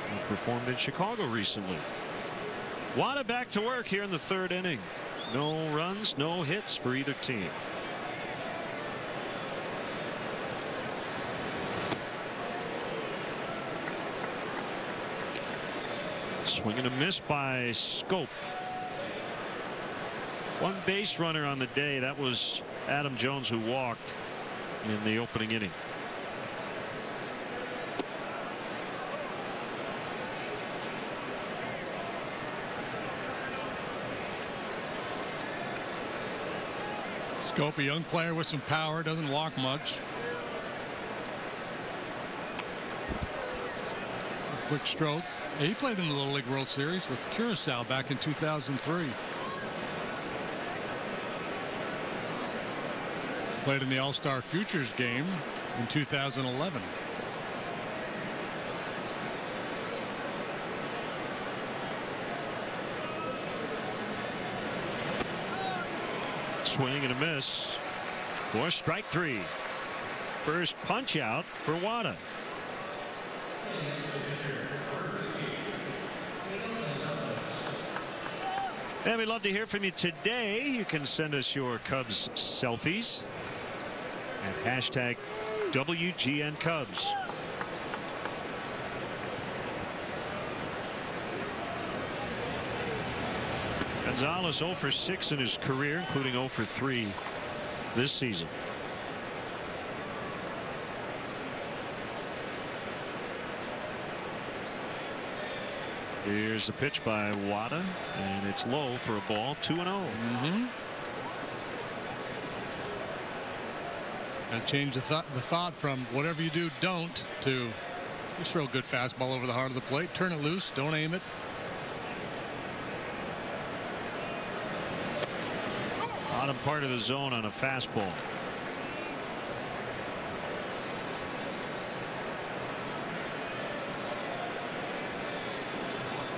who performed in Chicago recently. Wada back to work here in the 3rd inning. No runs, no hits for either team. Swing and a miss by Scope. One base runner on the day. That was Adam Jones, who walked in the opening inning. Scope, a young player with some power, doesn't walk much. Quick stroke. He played in the Little League World Series with Curacao back in 2003. Played in the All-Star Futures game in 2011. Swing and a miss for strike 3. First punch out for Wada. And we'd love to hear from you today. You can send us your Cubs selfies at hashtag WGN Cubs. Gonzalez 0 for 6 in his career, including 0 for 3 this season. Here's a pitch by Wada, and it's low for a ball. 2-0. And change the thought from whatever you do, don't, to just throw a good fastball over the heart of the plate. Turn it loose. Don't aim it. Bottom part of the zone on a fastball.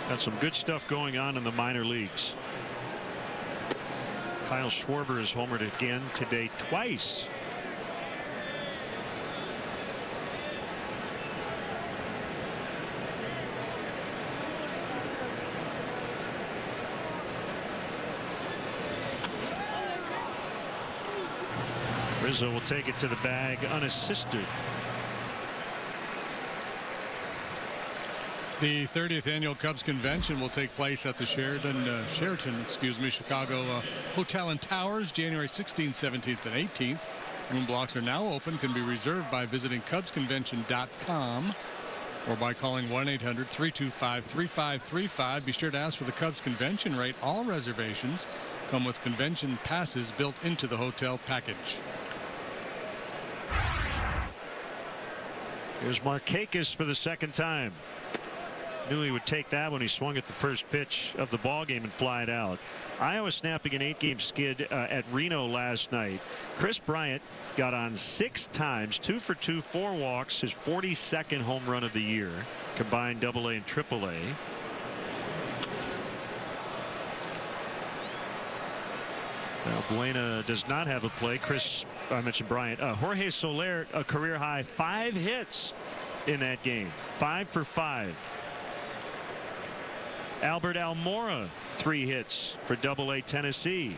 Got some good stuff going on in the minor leagues. Kyle Schwarber has homered again today twice. Rizzo will take it to the bag unassisted. The 30th annual Cubs convention will take place at the Sheraton, Chicago Hotel and Towers, January 16th, 17th, and 18th. Room blocks are now open, can be reserved by visiting CubsConvention.com or by calling 1-800-325-3535. Be sure to ask for the Cubs convention rate. All reservations come with convention passes built into the hotel package. Here's Markakis for the second time. Knew he would take that when he swung at the first pitch of the ball game and fly it out. Iowa snapping an 8-game skid at Reno last night. Chris Bryant got on 6 times, 2 for 2, 4 walks, his 42nd home run of the year, combined AA and AAA. Now, Buena does not have a play. I mentioned Bryant. Jorge Soler, a career high 5 hits in that game. 5 for 5. Albert Almora, 3 hits for AA Tennessee.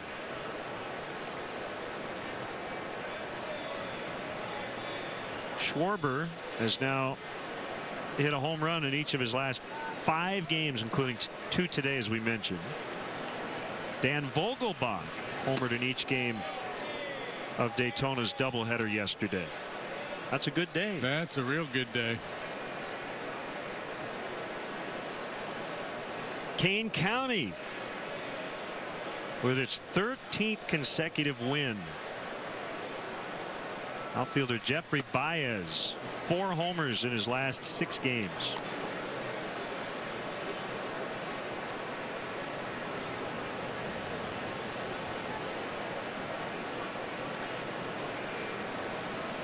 Schwarber has now hit a home run in each of his last 5 games, including 2 today, as we mentioned. Dan Vogelbach homered in each game of Daytona's doubleheader yesterday. That's a good day. That's a real good day. Kane County with its 13th consecutive win. Outfielder Jeffrey Baez, 4 homers in his last 6 games.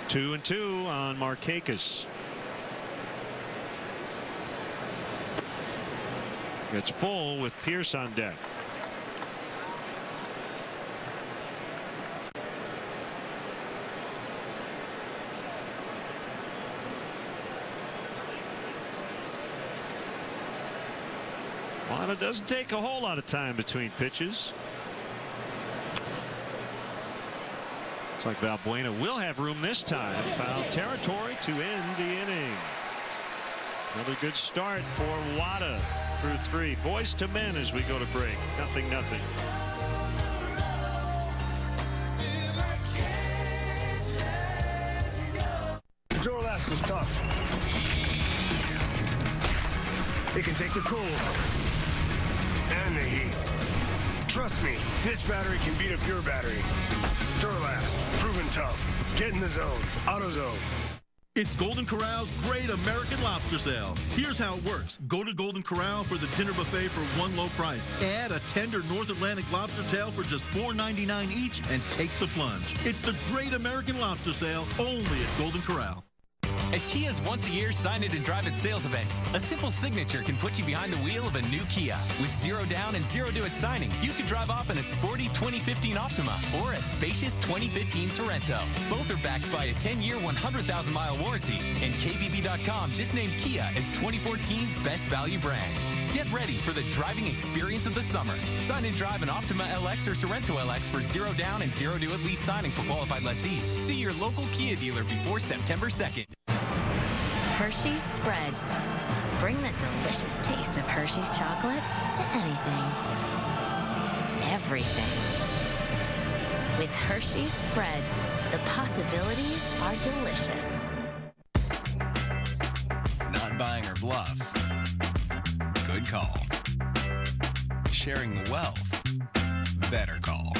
Two and 2 on Markakis. It's full with Pierce on deck. Well, it doesn't take a whole lot of time between pitches. Looks like Valbuena will have room this time. Foul territory to end the inning. Another good start for Wada through 3. Boys to men as we go to break. 0-0. Duralast is tough. It can take the cold and the heat. Trust me, this battery can beat up your battery. Duralast, proven tough. Get in the zone. AutoZone. It's Golden Corral's Great American Lobster Sale. Here's how it works. Go to Golden Corral for the dinner buffet for one low price. Add a tender North Atlantic lobster tail for just $4.99 each and take the plunge. It's the Great American Lobster Sale only at Golden Corral. At Kia's once-a-year Sign It and Drive It sales event, a simple signature can put you behind the wheel of a new Kia. With 0 down and 0 due at signing, you can drive off in a sporty 2015 Optima or a spacious 2015 Sorrento. Both are backed by a 10-year, 100,000-mile warranty, and KBB.com just named Kia as 2014's best value brand. Get ready for the driving experience of the summer. Sign and drive an Optima LX or Sorrento LX for 0 down and 0 due at lease signing for qualified lessees. See your local Kia dealer before September 2nd. Hershey's Spreads. Bring the delicious taste of Hershey's chocolate to anything. Everything. With Hershey's Spreads, the possibilities are delicious. Not buying her bluff. Good call. Sharing the wealth. Better call.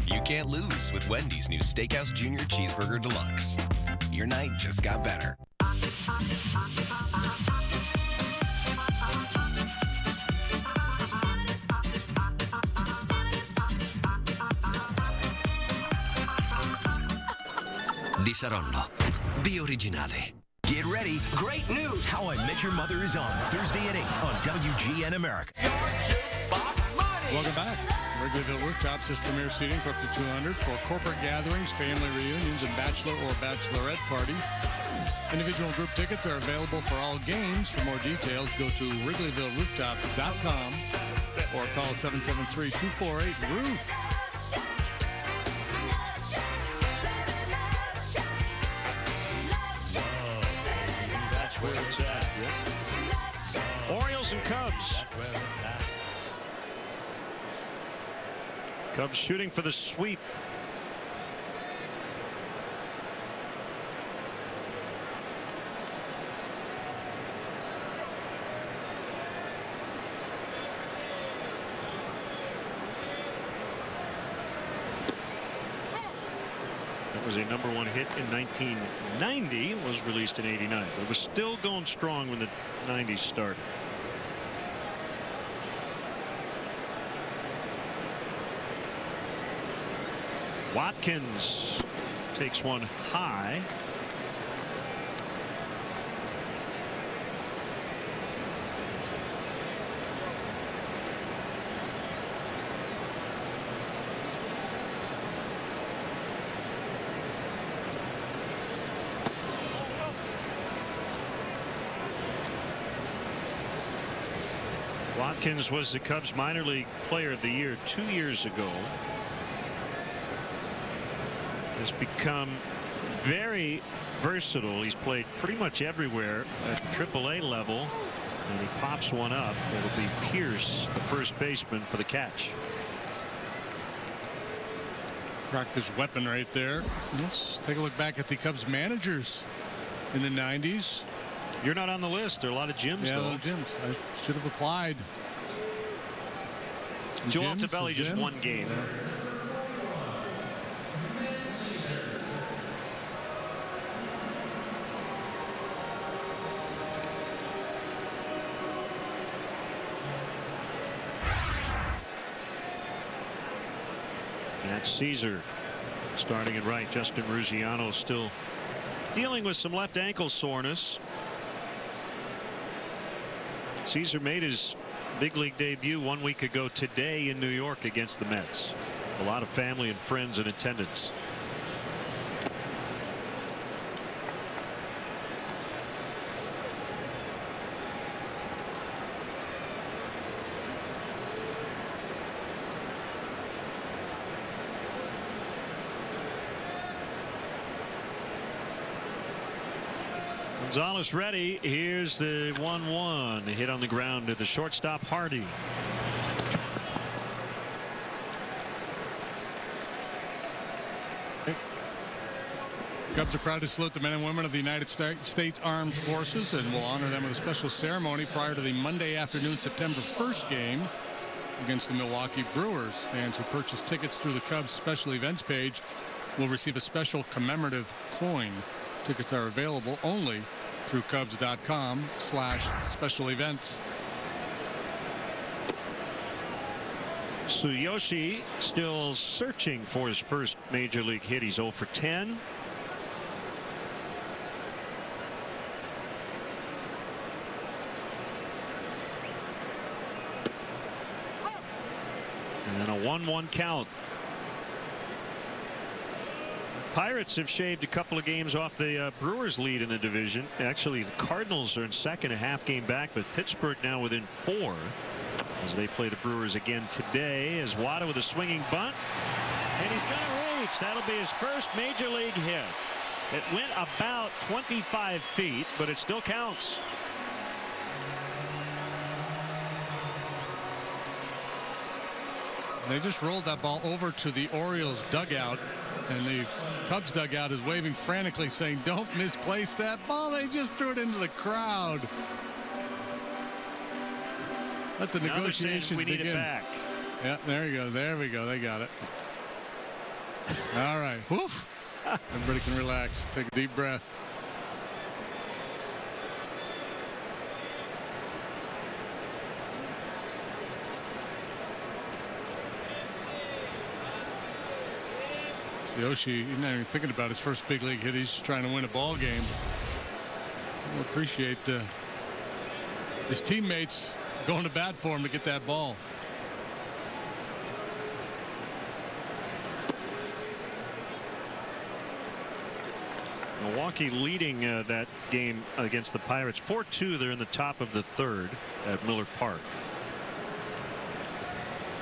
You can't lose with Wendy's new Steakhouse Junior Cheeseburger Deluxe. Your night just got better. Di Saronno. Be originale. Get ready. Great news. How I Met Your Mother is on Thursday at 8 on WGN America. Welcome back. Wrigleyville Rooftops is premier seating for up to 200 for corporate gatherings, family reunions, and bachelor or bachelorette parties. Individual and group tickets are available for all games. For more details, go to WrigleyvilleRooftop.com or call 773-248-ROOF. That's where it's at. Yep. Orioles and Cubs. Cubs shooting for the sweep. That was a #1 hit in 1990. Was released in '89. It was still going strong when the '90s started. Watkins takes one high. Watkins was the Cubs minor league player of the year 2 years ago. Has become very versatile. He's played pretty much everywhere at the AAA level, and he pops one up. It'll be Pierce, the first baseman, for the catch. Cracked his weapon right there. Let's take a look back at the Cubs managers in the 90s. You're not on the list. There are a lot of Jims, yeah, though. a lot of Jims. I should have applied. Joe Altobelli just one game. Yeah. That's Caesar starting at right. Justin Ruziano still dealing with some left ankle soreness. Caesar made his big league debut 1 week ago today in New York against the Mets. A lot of family and friends in attendance. Gonzalez ready. Here's the 1-1. The hit on the ground to the shortstop, Hardy. Cubs are proud to salute the men and women of the United States Armed Forces and will honor them with a special ceremony prior to the Monday afternoon September 1st game against the Milwaukee Brewers. Fans who purchase tickets through the Cubs special events page will receive a special commemorative coin. Tickets are available only through Cubs.com/special events. Tsuyoshi still searching for his first major league hit. He's 0 for 10. And then a 1-1 count. Pirates have shaved a couple of games off the Brewers lead in the division. Actually, the Cardinals are in second, a half game back, but Pittsburgh now within 4 as they play the Brewers again today. As Wada with a swinging bunt, and he's going to reach. That'll be his first major league hit. It went about 25 feet, but it still counts. They just rolled that ball over to the Orioles dugout, and the Cubs dugout is waving frantically saying, don't misplace that ball. They just threw it into the crowd. Let the negotiations we need begin. It back. Yeah, there you go. There we go. They got it. All right. Woof. Everybody can relax. Take a deep breath. Yoshi, he's not even thinking about his first big league hit. He's just trying to win a ball game. We'll appreciate his teammates going to bat for him to get that ball. Milwaukee leading that game against the Pirates 4-2. They're in the top of the third at Miller Park.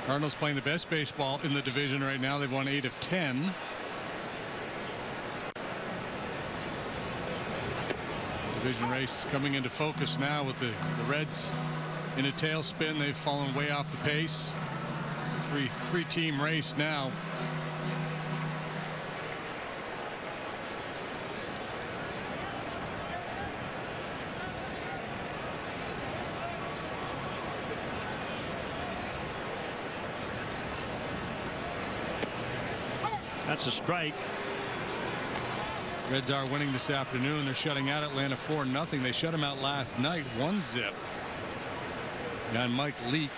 Cardinals playing the best baseball in the division right now. They've won 8 of 10. Division race coming into focus now with the Reds in a tailspin. They've fallen way off the pace. Three-team race now. That's a strike. Reds are winning this afternoon. They're shutting out Atlanta 4-0. They shut them out last night 1-0. And Mike Leake.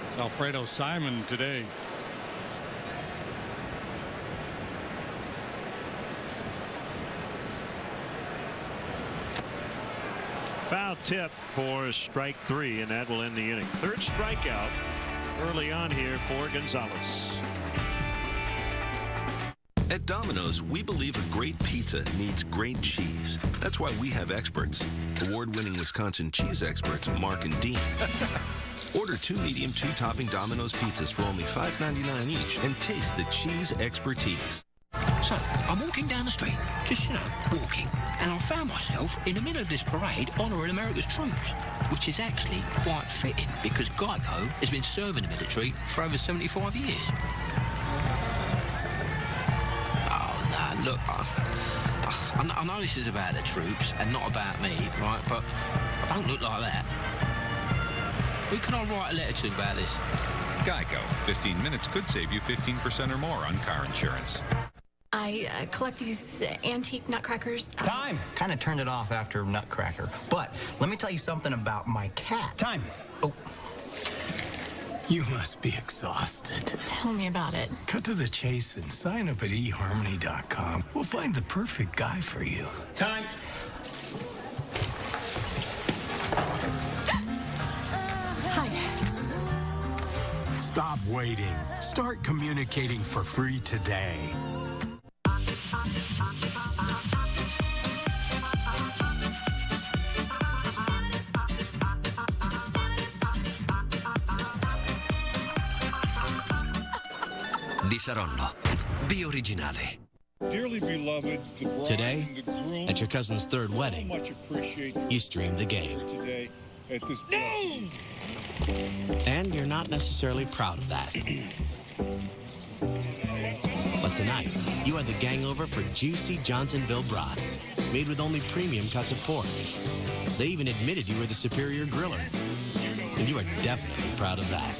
It's Alfredo Simon today. Foul tip for strike 3, and that will end the inning. Third strikeout early on here for Gonzalez. At Domino's, we believe a great pizza needs great cheese. That's why we have experts. Award-winning Wisconsin cheese experts, Mark and Dean. Order 2 medium 2-topping Domino's pizzas for only $5.99 each and taste the cheese expertise. So, I'm walking down the street, just, walking, and I found myself in the middle of this parade honouring America's troops, which is actually quite fitting because Geico has been serving the military for over 75 years. Oh, no, look, I know this is about the troops and not about me, right, but I don't look like that. Who can I write a letter to about this? Geico. 15 minutes could save you 15% or more on car insurance. I collect these antique nutcrackers. Time! Kind of turned it off after Nutcracker. But let me tell you something about my cat. Time! Oh. You must be exhausted. Tell me about it. Cut to the chase and sign up at eharmony.com. We'll find the perfect guy for you. Time! Hi. Stop waiting. Start communicating for free today. Di Saronno. Be originale. Dearly beloved, the bride Today, and the groom, at your cousin's third wedding, so much appreciate you stream the game. today at this And you're not necessarily proud of that. But tonight, you are the gangover for juicy Johnsonville brats, made with only premium cuts of pork. They even admitted you were the superior griller. And you are definitely proud of that.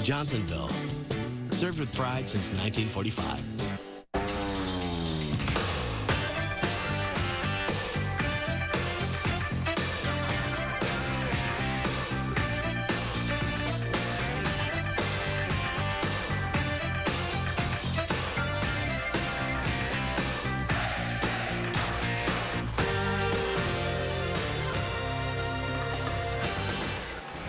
Johnsonville, served with pride since 1945.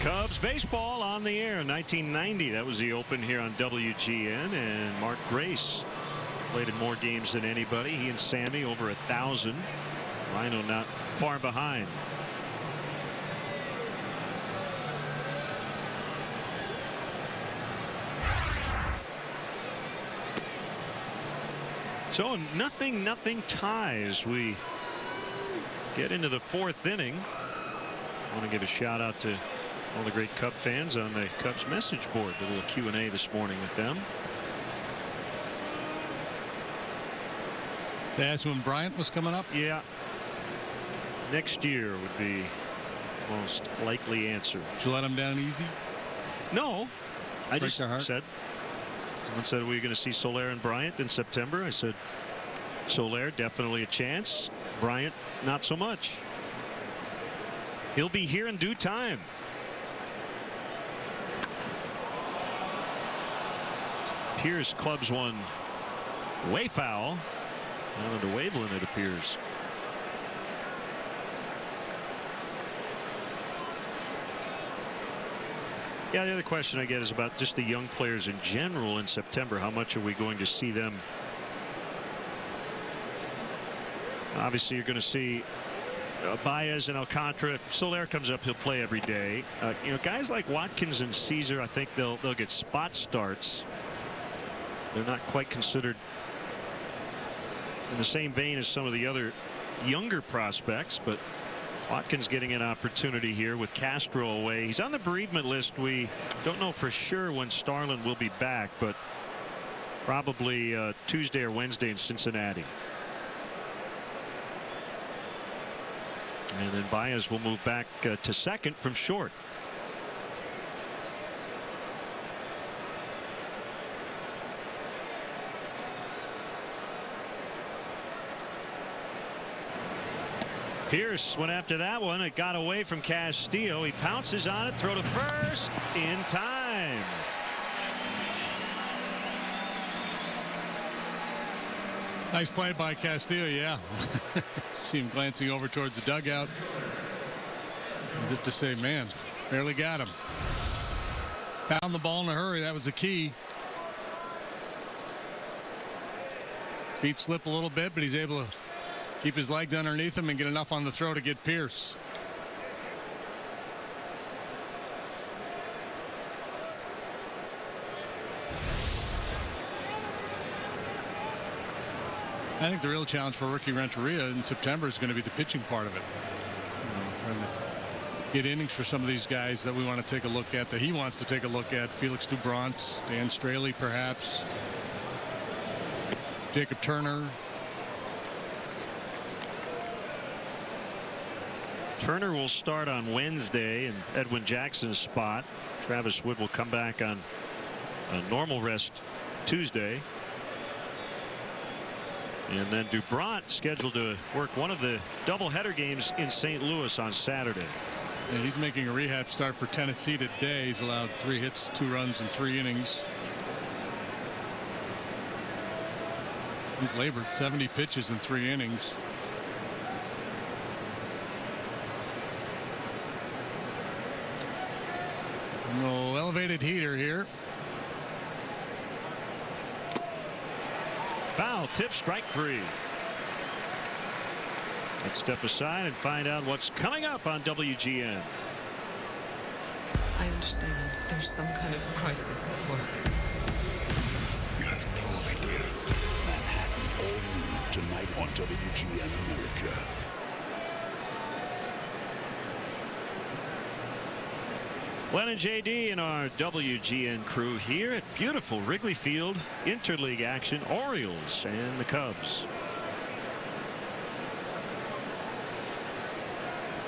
Cubs baseball on the air. 1990, that was the open here on WGN, and Mark Grace played in more games than anybody. He and Sammy over 1,000. Rhino not far behind. So nothing ties. We get into the fourth inning. I want to give a shout out to all the great Cub fans on the Cubs message board. A little Q&A this morning with them. They asked when Bryant was coming up. Yeah. Next year would be the most likely answer. Did you let him down easy? No. I Break just their heart? said. Someone said, "Are we going to see Soler and Bryant in September?" I said, Soler definitely a chance. Bryant not so much. He'll be here in due time. Pierce clubs one way foul. Down into Waveland, it appears. Yeah, the other question I get is about just the young players in general in September. How much are we going to see them? Obviously, you're going to see Baez and Alcantara. If Soler comes up, he'll play every day. You know, guys like Watkins and Caesar, I think they'll get spot starts. They're not quite considered in the same vein as some of the other younger prospects, but Watkins getting an opportunity here with Castro away. He's on the bereavement list. We don't know for sure when Starlin will be back, but probably Tuesday or Wednesday in Cincinnati. And then Baez will move back to second from short. Pierce went after that one. It got away from Castillo. He pounces on it. Throw to first in time. Nice play by Castillo. Yeah. See him glancing over towards the dugout as if to say, man, barely got him. Found the ball in a hurry. That was the key. Feet slip a little bit, but he's able to keep his legs underneath him and get enough on the throw to get Pierce. I think the real challenge for Ricky Renteria in September is going to be the pitching part of it. Trying to get innings for some of these guys that we want to take a look at, that he wants to take a look at. Felix Dubront, Dan Straley, perhaps. Jacob Turner. Turner will start on Wednesday in Edwin Jackson's spot. Travis Wood will come back on a normal rest Tuesday. And then Dubront scheduled to work one of the doubleheader games in St. Louis on Saturday. And he's making a rehab start for Tennessee today. He's allowed 3 hits, 2 runs in 3 innings. He's labored 70 pitches in 3 innings. No elevated heater here. Foul tip, strike 3. Let's step aside and find out what's coming up on WGN. I understand there's some kind of crisis at work. You have no idea. Manhattan all new tonight on WGN America. Len and JD and our WGN crew here at beautiful Wrigley Field. Interleague action, Orioles and the Cubs.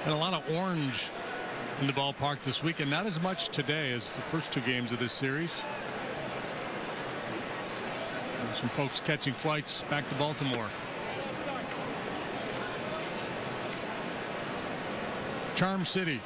And a lot of orange in the ballpark this weekend. Not as much today as the first 2 games of this series. Some folks catching flights back to Baltimore. Charm City.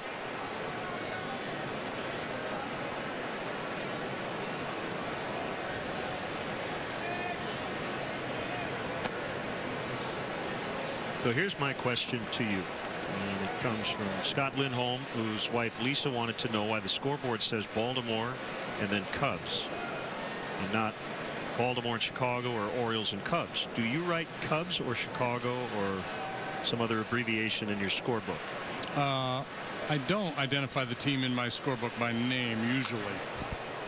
So here's my question to you. And it comes from Scott Lindholm, whose wife Lisa wanted to know why the scoreboard says Baltimore and then Cubs and not Baltimore and Chicago or Orioles and Cubs. Do you write Cubs or Chicago or some other abbreviation in your scorebook? I don't identify the team in my scorebook by name usually.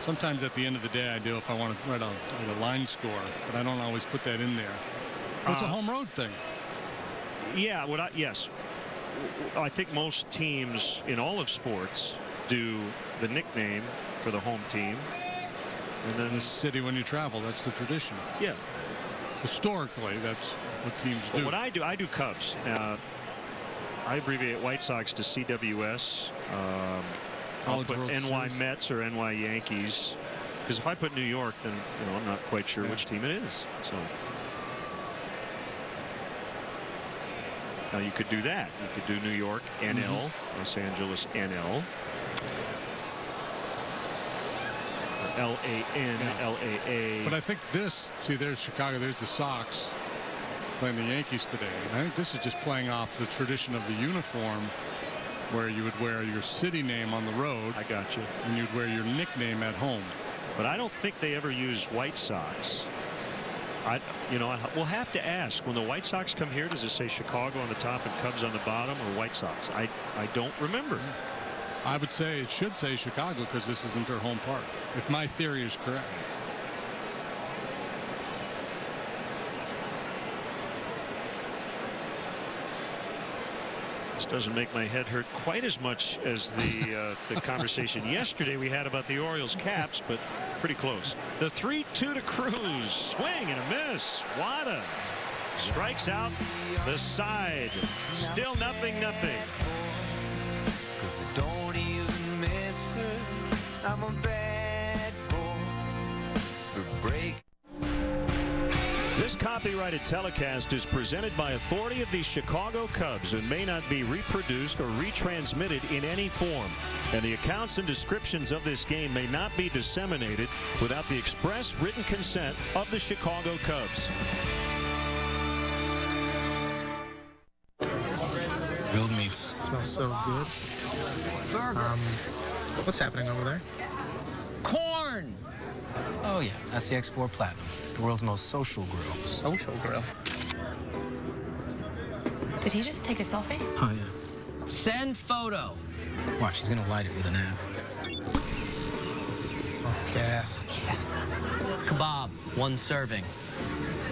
Sometimes at the end of the day I do if I want to write a line score, but I don't always put that in there. It's a home road thing. Yeah, yes. I think most teams in all of sports do the nickname for the home team. And then the city when you travel, that's the tradition. Yeah. Historically, that's what teams do. What I do Cubs. I abbreviate White Sox to CWS. I'll put NY Mets or NY Yankees. Because if I put New York, then I'm not quite sure which team it is. So. Now you could do that. You could do New York, NL, Los Angeles, NL. LAN, LAA. But I think this, see, there's Chicago, there's the Sox playing the Yankees today. And I think this is just playing off the tradition of the uniform where you would wear your city name on the road. I got you. And you'd wear your nickname at home. But I don't think they ever use White Sox. We'll have to ask, when the White Sox come here, does it say Chicago on the top and Cubs on the bottom, or White Sox? I don't remember. I would say it should say Chicago because this isn't their home park, if my theory is correct. This doesn't make my head hurt quite as much as the conversation yesterday we had about the Orioles caps, but pretty close. The 3-2 to Cruz. Swing and a miss. Wada strikes out the side. Still 0-0. Don't even miss her. I'm a bad boy for break. This copyrighted telecast is presented by authority of the Chicago Cubs and may not be reproduced or retransmitted in any form. And the accounts and descriptions of this game may not be disseminated without the express written consent of the Chicago Cubs. Grilled meats. Smells so good. What's happening over there? Corn! Oh, yeah, that's the X4 Platinum, the world's most social grill. Social grill? Did he just take a selfie? Oh, yeah. Send photo. Watch, he's gonna light it with an app. Oh, gas. Yeah. Kebab, 1 serving.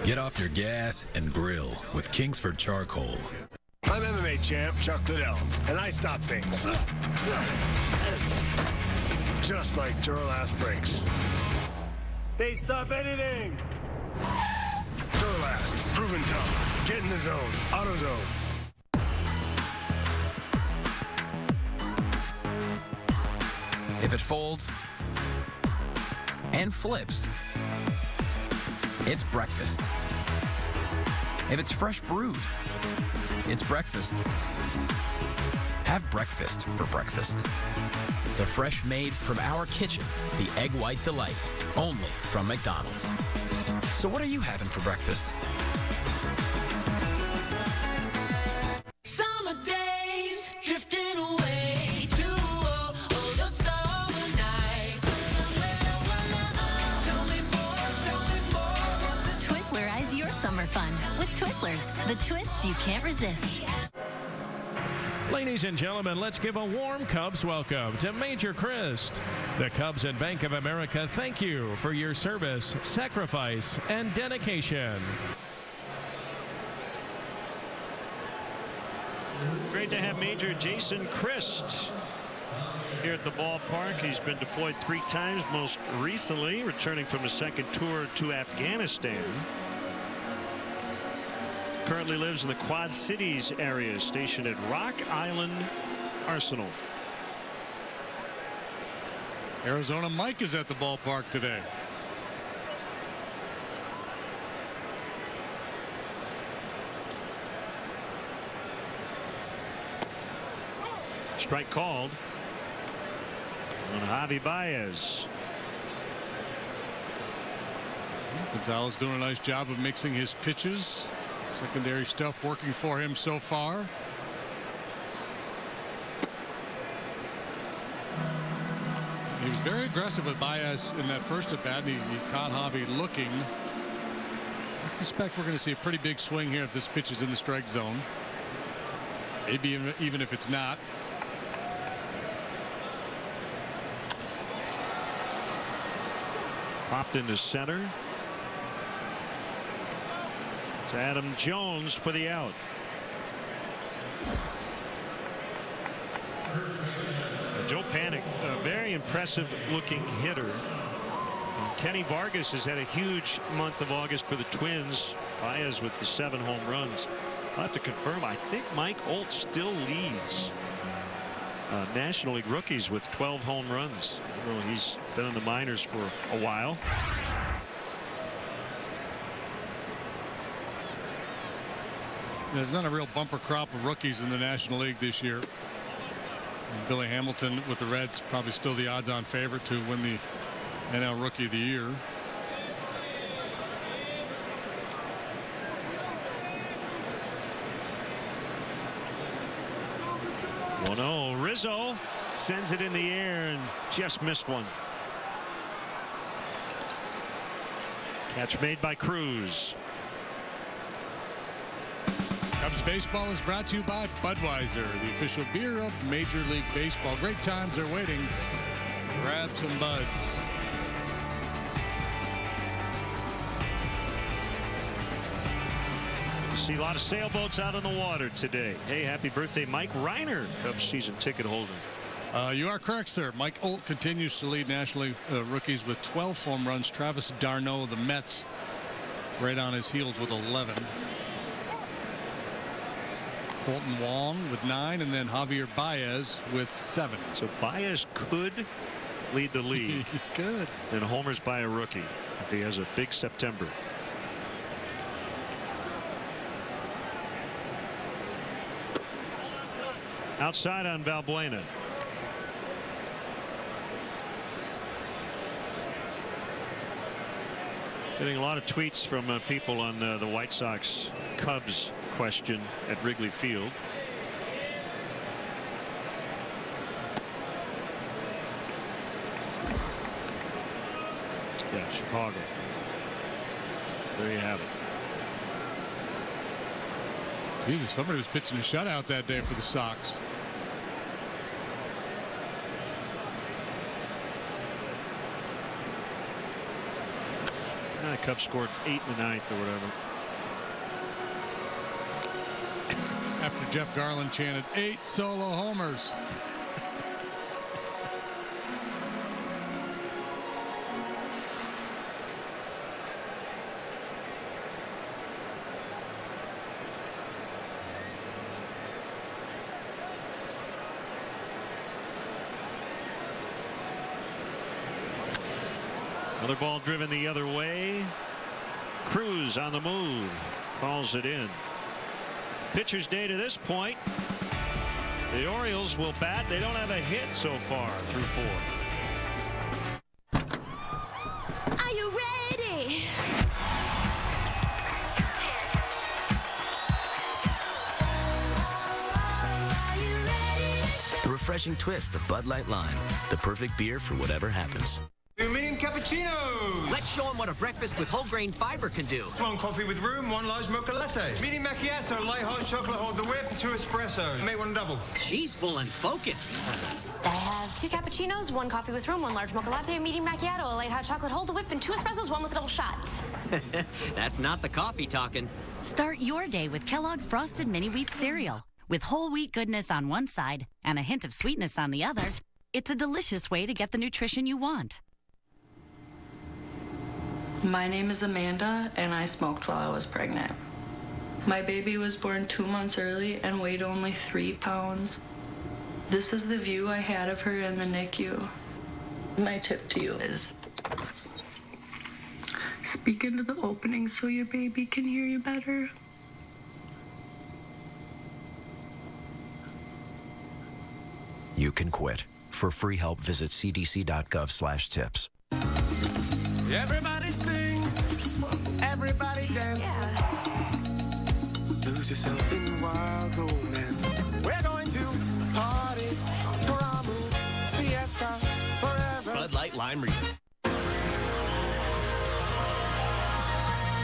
Get off your gas and grill with Kingsford Charcoal. I'm MMA champ Chuck Liddell, and I stop things. Just like Duralast brakes. They stop anything! Duralast, proven tough. Get in the zone. AutoZone. If it folds and flips, it's breakfast. If it's fresh brewed, it's breakfast. Have breakfast for breakfast. The fresh made from our kitchen, the Egg White Delight, only from McDonald's. So what are you having for breakfast? Summer days drifting away to all the summer nights. Tell me more. Twizzlerize your summer fun with Twizzlers, the twist you can't resist. Ladies and gentlemen, let's give a warm Cubs welcome to Major Christ. The Cubs and Bank of America thank you for your service, sacrifice, and dedication. Great to have Major Jason Christ here at the ballpark. He's been deployed 3 times, most recently returning from a second tour to Afghanistan. Currently lives in the Quad Cities area, stationed at Rock Island Arsenal. Arizona Mike is at the ballpark today. Strike called on Javi Baez. Gonzalez doing a nice job of mixing his pitches. Secondary stuff working for him so far. He was very aggressive with Baez in that first at bat. He caught Javi looking. I suspect we're going to see a pretty big swing here if this pitch is in the strike zone. Maybe even if it's not. Popped into center. It's Adam Jones for the out. Joe Panik, a very impressive looking hitter. And Kenny Vargas has had a huge month of August for the Twins. Baez with the 7 home runs. I'll have to confirm. I think Mike Olt still leads National League rookies with 12 home runs. Well, he's been in the minors for a while. There's not a real bumper crop of rookies in the National League this year. And Billy Hamilton with the Reds probably still the odds-on favorite to win the NL Rookie of the Year. 1-0. Rizzo sends it in the air and just missed one. Catch made by Cruz. Cubs baseball is brought to you by Budweiser, the official beer of Major League Baseball. Great times are waiting. Grab some buds. See a lot of sailboats out on the water today. Hey, happy birthday, Mike Reiner, Cubs season ticket holder. You are correct, sir. Mike Olt continues to lead National League rookies with 12 home runs. Travis d'Arnaud of the Mets right on his heels with 11. Colton Wong with 9, and then Javier Baez with 7. So Baez could lead the league. He could. And homers by a rookie if he has a big September. Outside on Valbuena. Getting a lot of tweets from people on the White Sox Cubs question at Wrigley Field. Yeah, Chicago. There you have it. Jesus, somebody was pitching a shutout that day for the Sox. The Cubs scored 8 in the 9th or whatever. After Jeff Garland chanted 8 solo homers. Another ball driven the other way. Cruz on the move. Calls it in. Pitcher's day to this point. The Orioles will bat. They don't have a hit so far through 4. Are you ready? The refreshing twist of Bud Light Lime. The perfect beer for whatever happens. Two medium cappuccinos. Let's show them what a breakfast with whole grain fiber can do. One coffee with room, one large mocha latte. Medium macchiato, light hot chocolate, hold the whip, 2 espresso. Make one double. She's full and focused. I have 2 cappuccinos, 1 coffee with room, 1 large mocha latte, a medium macchiato, a light hot chocolate, hold the whip, and 2 espressos, 1 with a double shot. That's not the coffee talking. Start your day with Kellogg's Frosted Mini Wheat Cereal. With whole wheat goodness on one side and a hint of sweetness on the other, it's a delicious way to get the nutrition you want. My name is Amanda, and I smoked while I was pregnant. My baby was born 2 months early and weighed only 3 pounds. This is the view I had of her in the NICU. My tip to you is speak into the opening so your baby can hear you better. You can quit. For free help, visit cdc.gov/tips. Everybody sing, everybody dance. Lose yourself in wild romance. We're going to party, Karamu, fiesta, forever. Bud Light Lime Reese.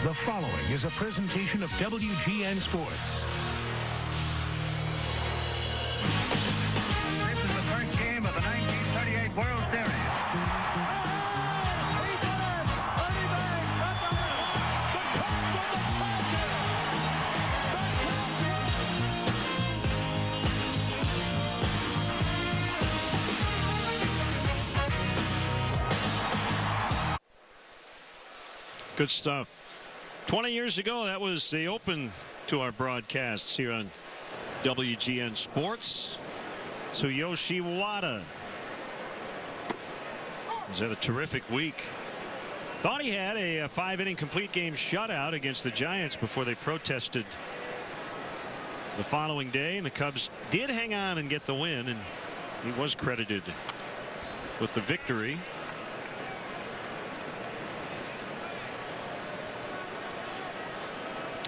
The following is a presentation of WGN Sports. This is the first game of the 1938 World Series. Good stuff. 20 years ago, that was the open to our broadcasts here on WGN Sports. Tsuyoshi Wada. He's had a terrific week. Thought he had a 5-inning complete game shutout against the Giants before they protested the following day, and the Cubs did hang on and get the win, and he was credited with the victory.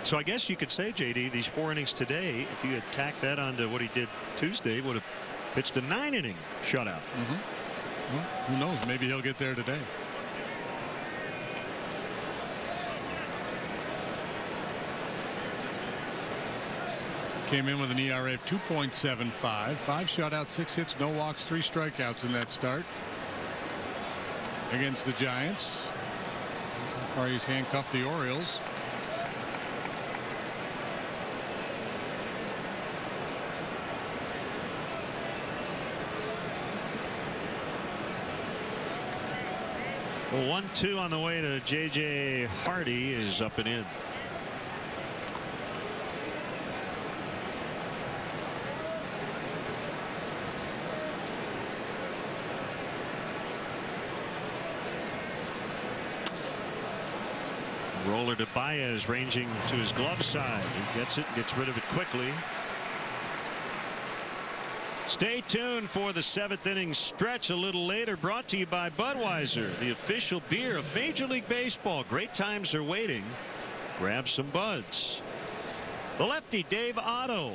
So I guess you could say, JD, these 4 innings today, if you had tacked that onto what he did Tuesday, would have pitched a 9-inning shutout. Well, who knows? Maybe he'll get there today. Came in with an ERA of 2.75, 5 shutouts, 6 hits, no walks, 3 strikeouts in that start against the Giants. So far, he's handcuffed the Orioles. Well, 1-2 on the way to J.J. Hardy is up and in. Roller to Baez, ranging to his glove side. He gets it, gets rid of it quickly. Stay tuned for the 7th inning stretch a little later, brought to you by Budweiser, the official beer of Major League Baseball. Great times are waiting. Grab some buds. The lefty Dave Otto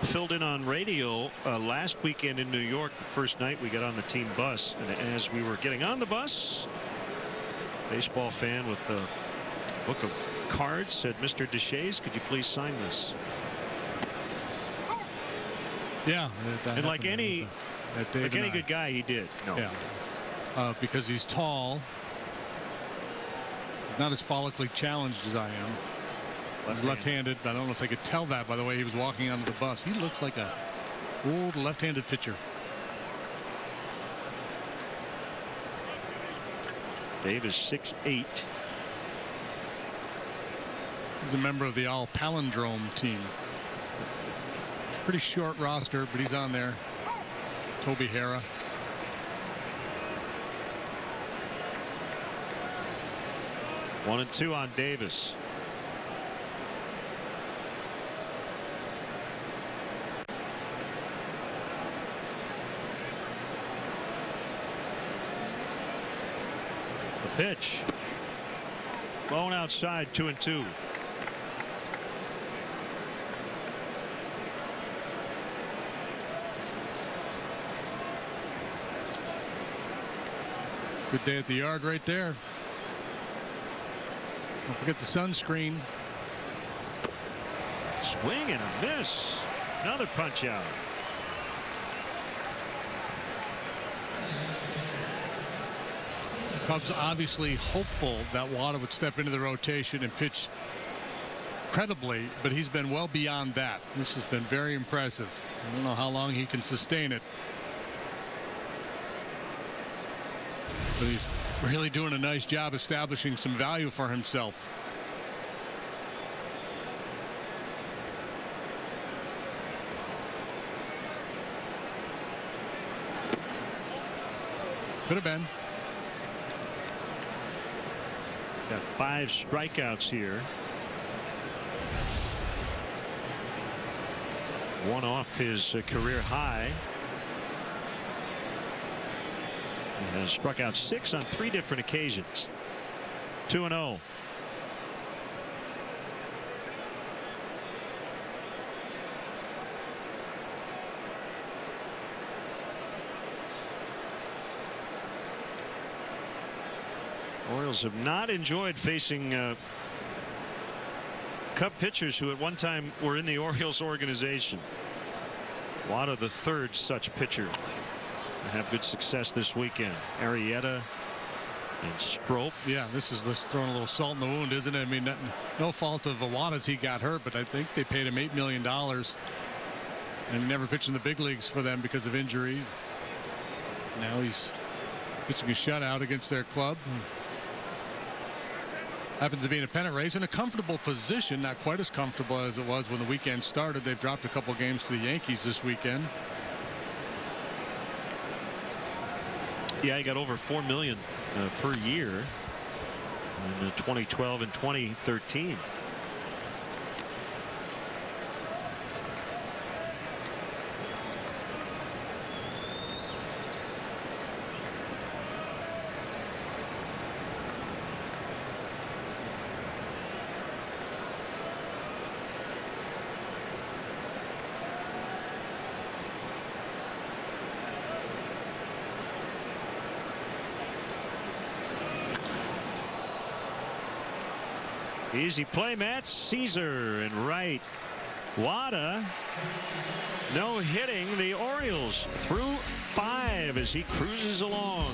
filled in on radio last weekend in New York. The first night we got on the team bus, and as we were getting on the bus, baseball fan with a book of cards said, "Mr. Deshays, could you please sign this?" Yeah, and like any good guy, he did. No. Yeah, because he's tall, not as follically challenged as I am. He's left-handed. I don't know if they could tell that by the way he was walking onto the bus. He looks like a old left-handed pitcher. Dave is 6'8". He's a member of the All Palindrome team. Pretty short roster, but he's on there. Toby Hara. One and two on Davis. The pitch. Blown outside, 2-2. Good day at the yard right there. Don't forget the sunscreen. Swing and a miss. Another punch out. Cubs obviously hopeful that Wada would step into the rotation and pitch credibly, but he's been well beyond that. This has been very impressive. I don't know how long he can sustain it. But he's really doing a nice job establishing some value for himself. Could have been. Got 5 strikeouts here. One off his career high. He has struck out 6 on 3 different occasions. 2-0. Orioles have not enjoyed facing Cub pitchers who at one time were in the Orioles organization. Wada, the third such pitcher, to have good success this weekend. Arrieta and Strop. Yeah, this is throwing a little salt in the wound, isn't it? I mean, no fault of Wada's, he got hurt, but I think they paid him $8 million. And he never pitched in the big leagues for them because of injury. Now he's pitching a shutout against their club. Happens to be in a pennant race in a comfortable position, not quite as comfortable as it was when the weekend started. They've dropped a couple games to the Yankees this weekend. Yeah, he got over $4 million per year in 2012 and 2013. Easy play, Matt. Caesar and right. Wada no hitting the Orioles through 5 as he cruises along.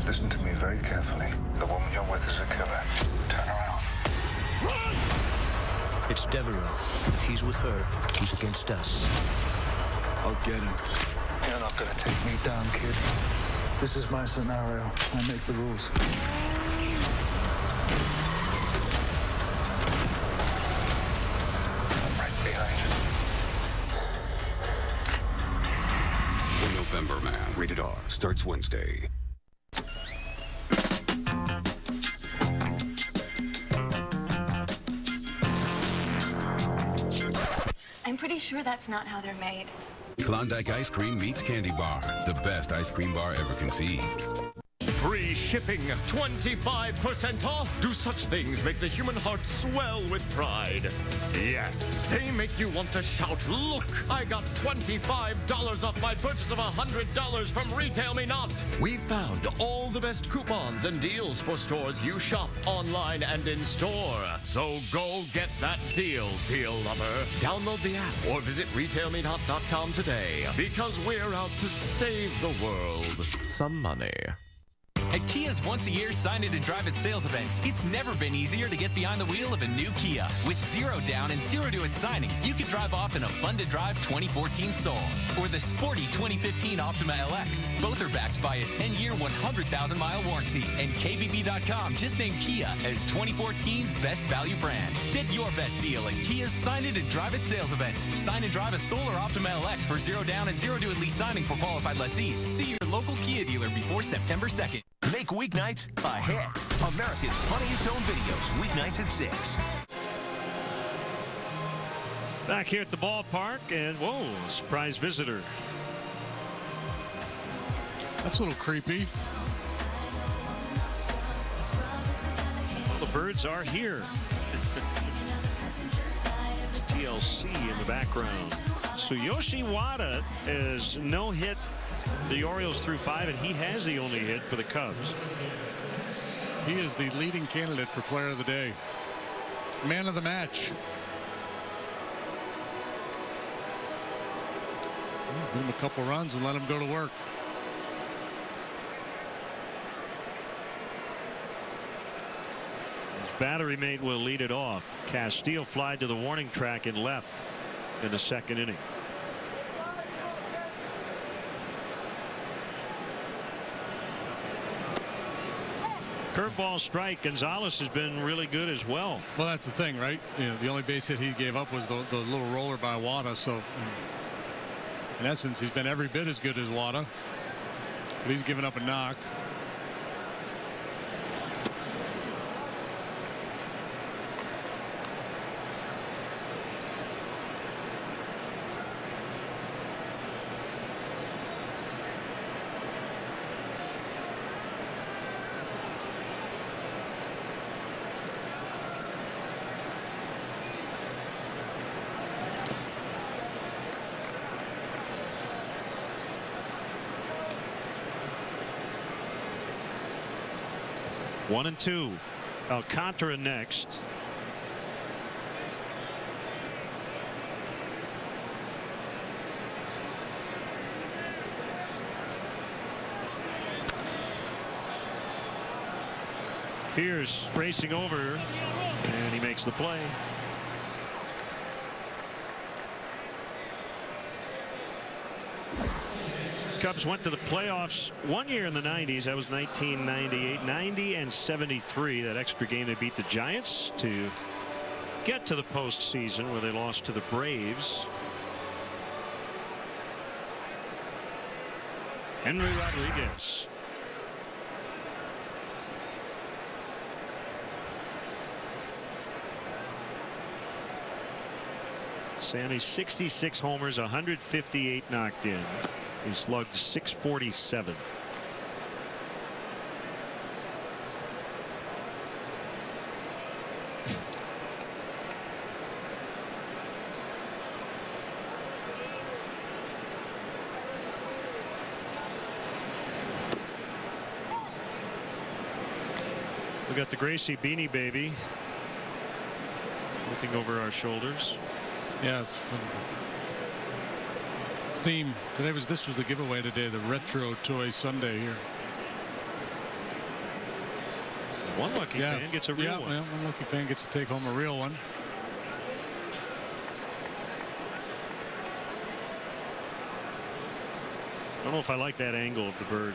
Listen to me very carefully. The woman you're with is a killer. Turn around. Run! It's Devereaux. If he's with her, he's against us. I'll get him. You're not gonna take me down, kid. This is my scenario. I make the rules. I'm right behind you. The November Man, rated R, starts Wednesday. I'm pretty sure that's not how they're made. Klondike Ice Cream meets Candy Bar, the best ice cream bar ever conceived. Free shipping, 25% off. Do such things make the human heart swell with pride? Yes, they make you want to shout, look, I got $25 off my purchase of $100 from Retail Me Not. We found all the best coupons and deals for stores you shop online and in store. So go get that deal, deal lover. Download the app or visit retailmenot.com today, because we're out to save the world some money. At Kia's once-a-year Sign It and Drive It sales event, it's never been easier to get behind the wheel of a new Kia. With 0 down and 0 to its signing, you can drive off in a fun-to-drive 2014 Soul or the sporty 2015 Optima LX. Both are backed by a 10-year, 100,000-mile warranty. And KBB.com just named Kia as 2014's best value brand. Get your best deal at Kia's Sign It and Drive It sales event. Sign and drive a Soul or Optima LX for 0 down and 0 to at least signing for qualified lessees. See your local Kia dealer before September 2nd. Make weeknights a hit. America's funniest home videos, weeknights at 6. Back here at the ballpark, and whoa, surprise visitor. That's a little creepy. Well, the birds are here. It's TLC in the background. Tsuyoshi Wada is no hit the Orioles through 5, and he has the only hit for the Cubs. He is the leading candidate for player of the day. Man of the match. Give him a couple runs and let him go to work. His battery mate will lead it off. Castillo fly to the warning track and left in the 2nd inning. Curveball strike. Gonzalez has been really good as well. Well, that's the thing, right? You know, the only base hit he gave up was the little roller by Wada. So, in essence, he's been every bit as good as Wada. But he's given up a knock. One and two. Alcantara next. Here's racing over, and he makes the play. Cubs went to the playoffs one year in the 90s. That was 1998, 90 and 73. That extra game they beat the Giants to get to the postseason, where they lost to the Braves. Henry Rodriguez. Sammy, 66 homers, 158 knocked in. He slugged .647. We got the Gracie Beanie Baby looking over our shoulders. Yeah. Theme today was this was the giveaway today, the Retro Toy Sunday here. One lucky fan gets a real one. Yeah, one lucky fan gets to take home a real one. I don't know if I like that angle of the bird.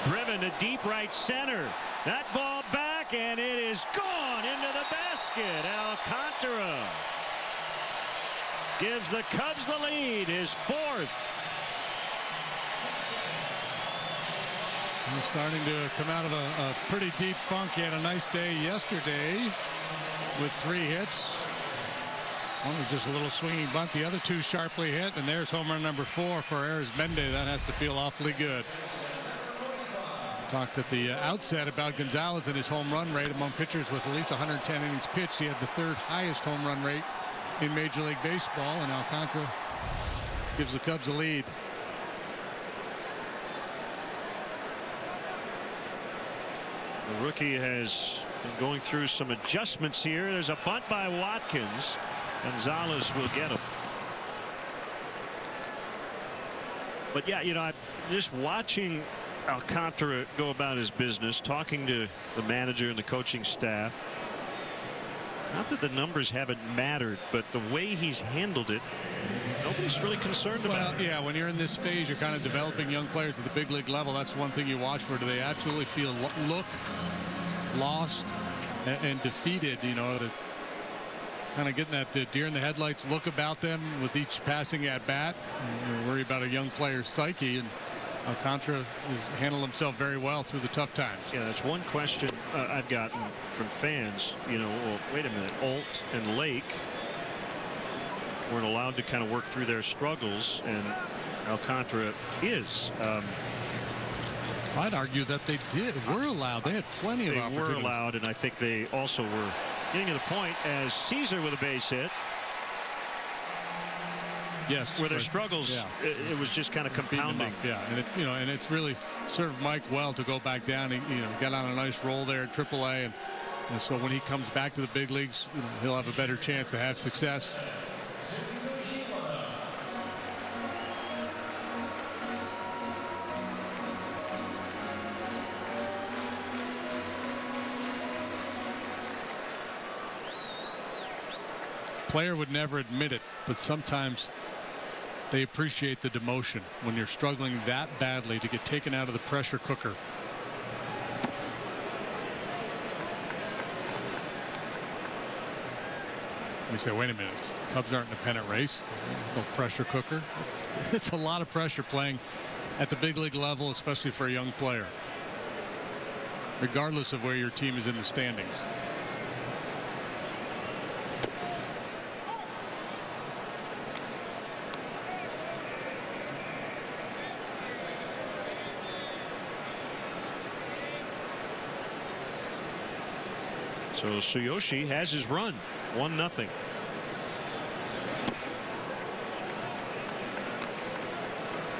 Driven to deep right center. That ball back, and it is gone into the basket. Alcantara gives the Cubs the lead, his fourth. He's starting to come out of a pretty deep funk. He had a nice day yesterday with 3 hits. One was just a little swinging bunt. The other 2 sharply hit, and there's home run number 4 for Arizmendi. That has to feel awfully good. Talked at the outset about Gonzalez and his home run rate among pitchers with at least 110 innings pitched. He had the 3rd highest home run rate in Major League Baseball, and Alcantara gives the Cubs a lead. The rookie has been going through some adjustments here. There's a bunt by Watkins. Gonzalez will get him. But yeah, you know, I'm just watching Alcantara go about his business, talking to the manager and the coaching staff. Not that the numbers haven't mattered, but the way he's handled it, nobody's really concerned about it. Yeah, when you're in this phase, you're kind of developing young players at the big league level. That's one thing you watch for. Do they absolutely feel lost and defeated? You know, kind of getting that deer in the headlights look about them with each passing at bat. You worry about a young player's psyche, and Alcantara has handled himself very well through the tough times. Yeah, that's one question I've gotten from fans. You know, well, wait a minute, Alt and Lake weren't allowed to kind of work through their struggles, and Alcantara is. I'd argue that they were allowed. They had plenty of opportunities. They were allowed, and I think they also were getting to the point as Caesar with a base hit. Yes, where their struggles, it was just kind of compounding. Yeah, and it's really served Mike well to go back down. He got on a nice roll there at AAA, and so when he comes back to the big leagues, he'll have a better chance to have success. Player would never admit it, but sometimes they appreciate the demotion when you're struggling that badly to get taken out of the pressure cooker. We say, wait a minute, Cubs aren't in a pennant race. No pressure cooker. It's a lot of pressure playing at the big league level, especially for a young player, regardless of where your team is in the standings. So Tsuyoshi has his run, 1-0.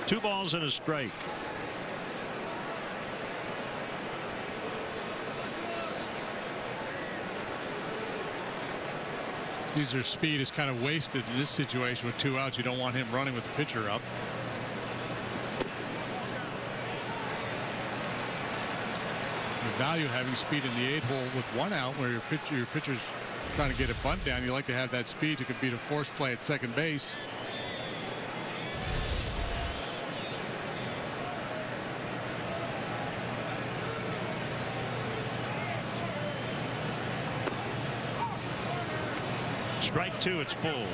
Two balls and a strike. Caesar's speed is kind of wasted in this situation with 2 outs. You don't want him running with the pitcher up. Value having speed in the 8-hole with 1 out, where your pitcher's trying to get a bunt down. You like to have that speed to compete a force play at second base. Strike 2, it's full.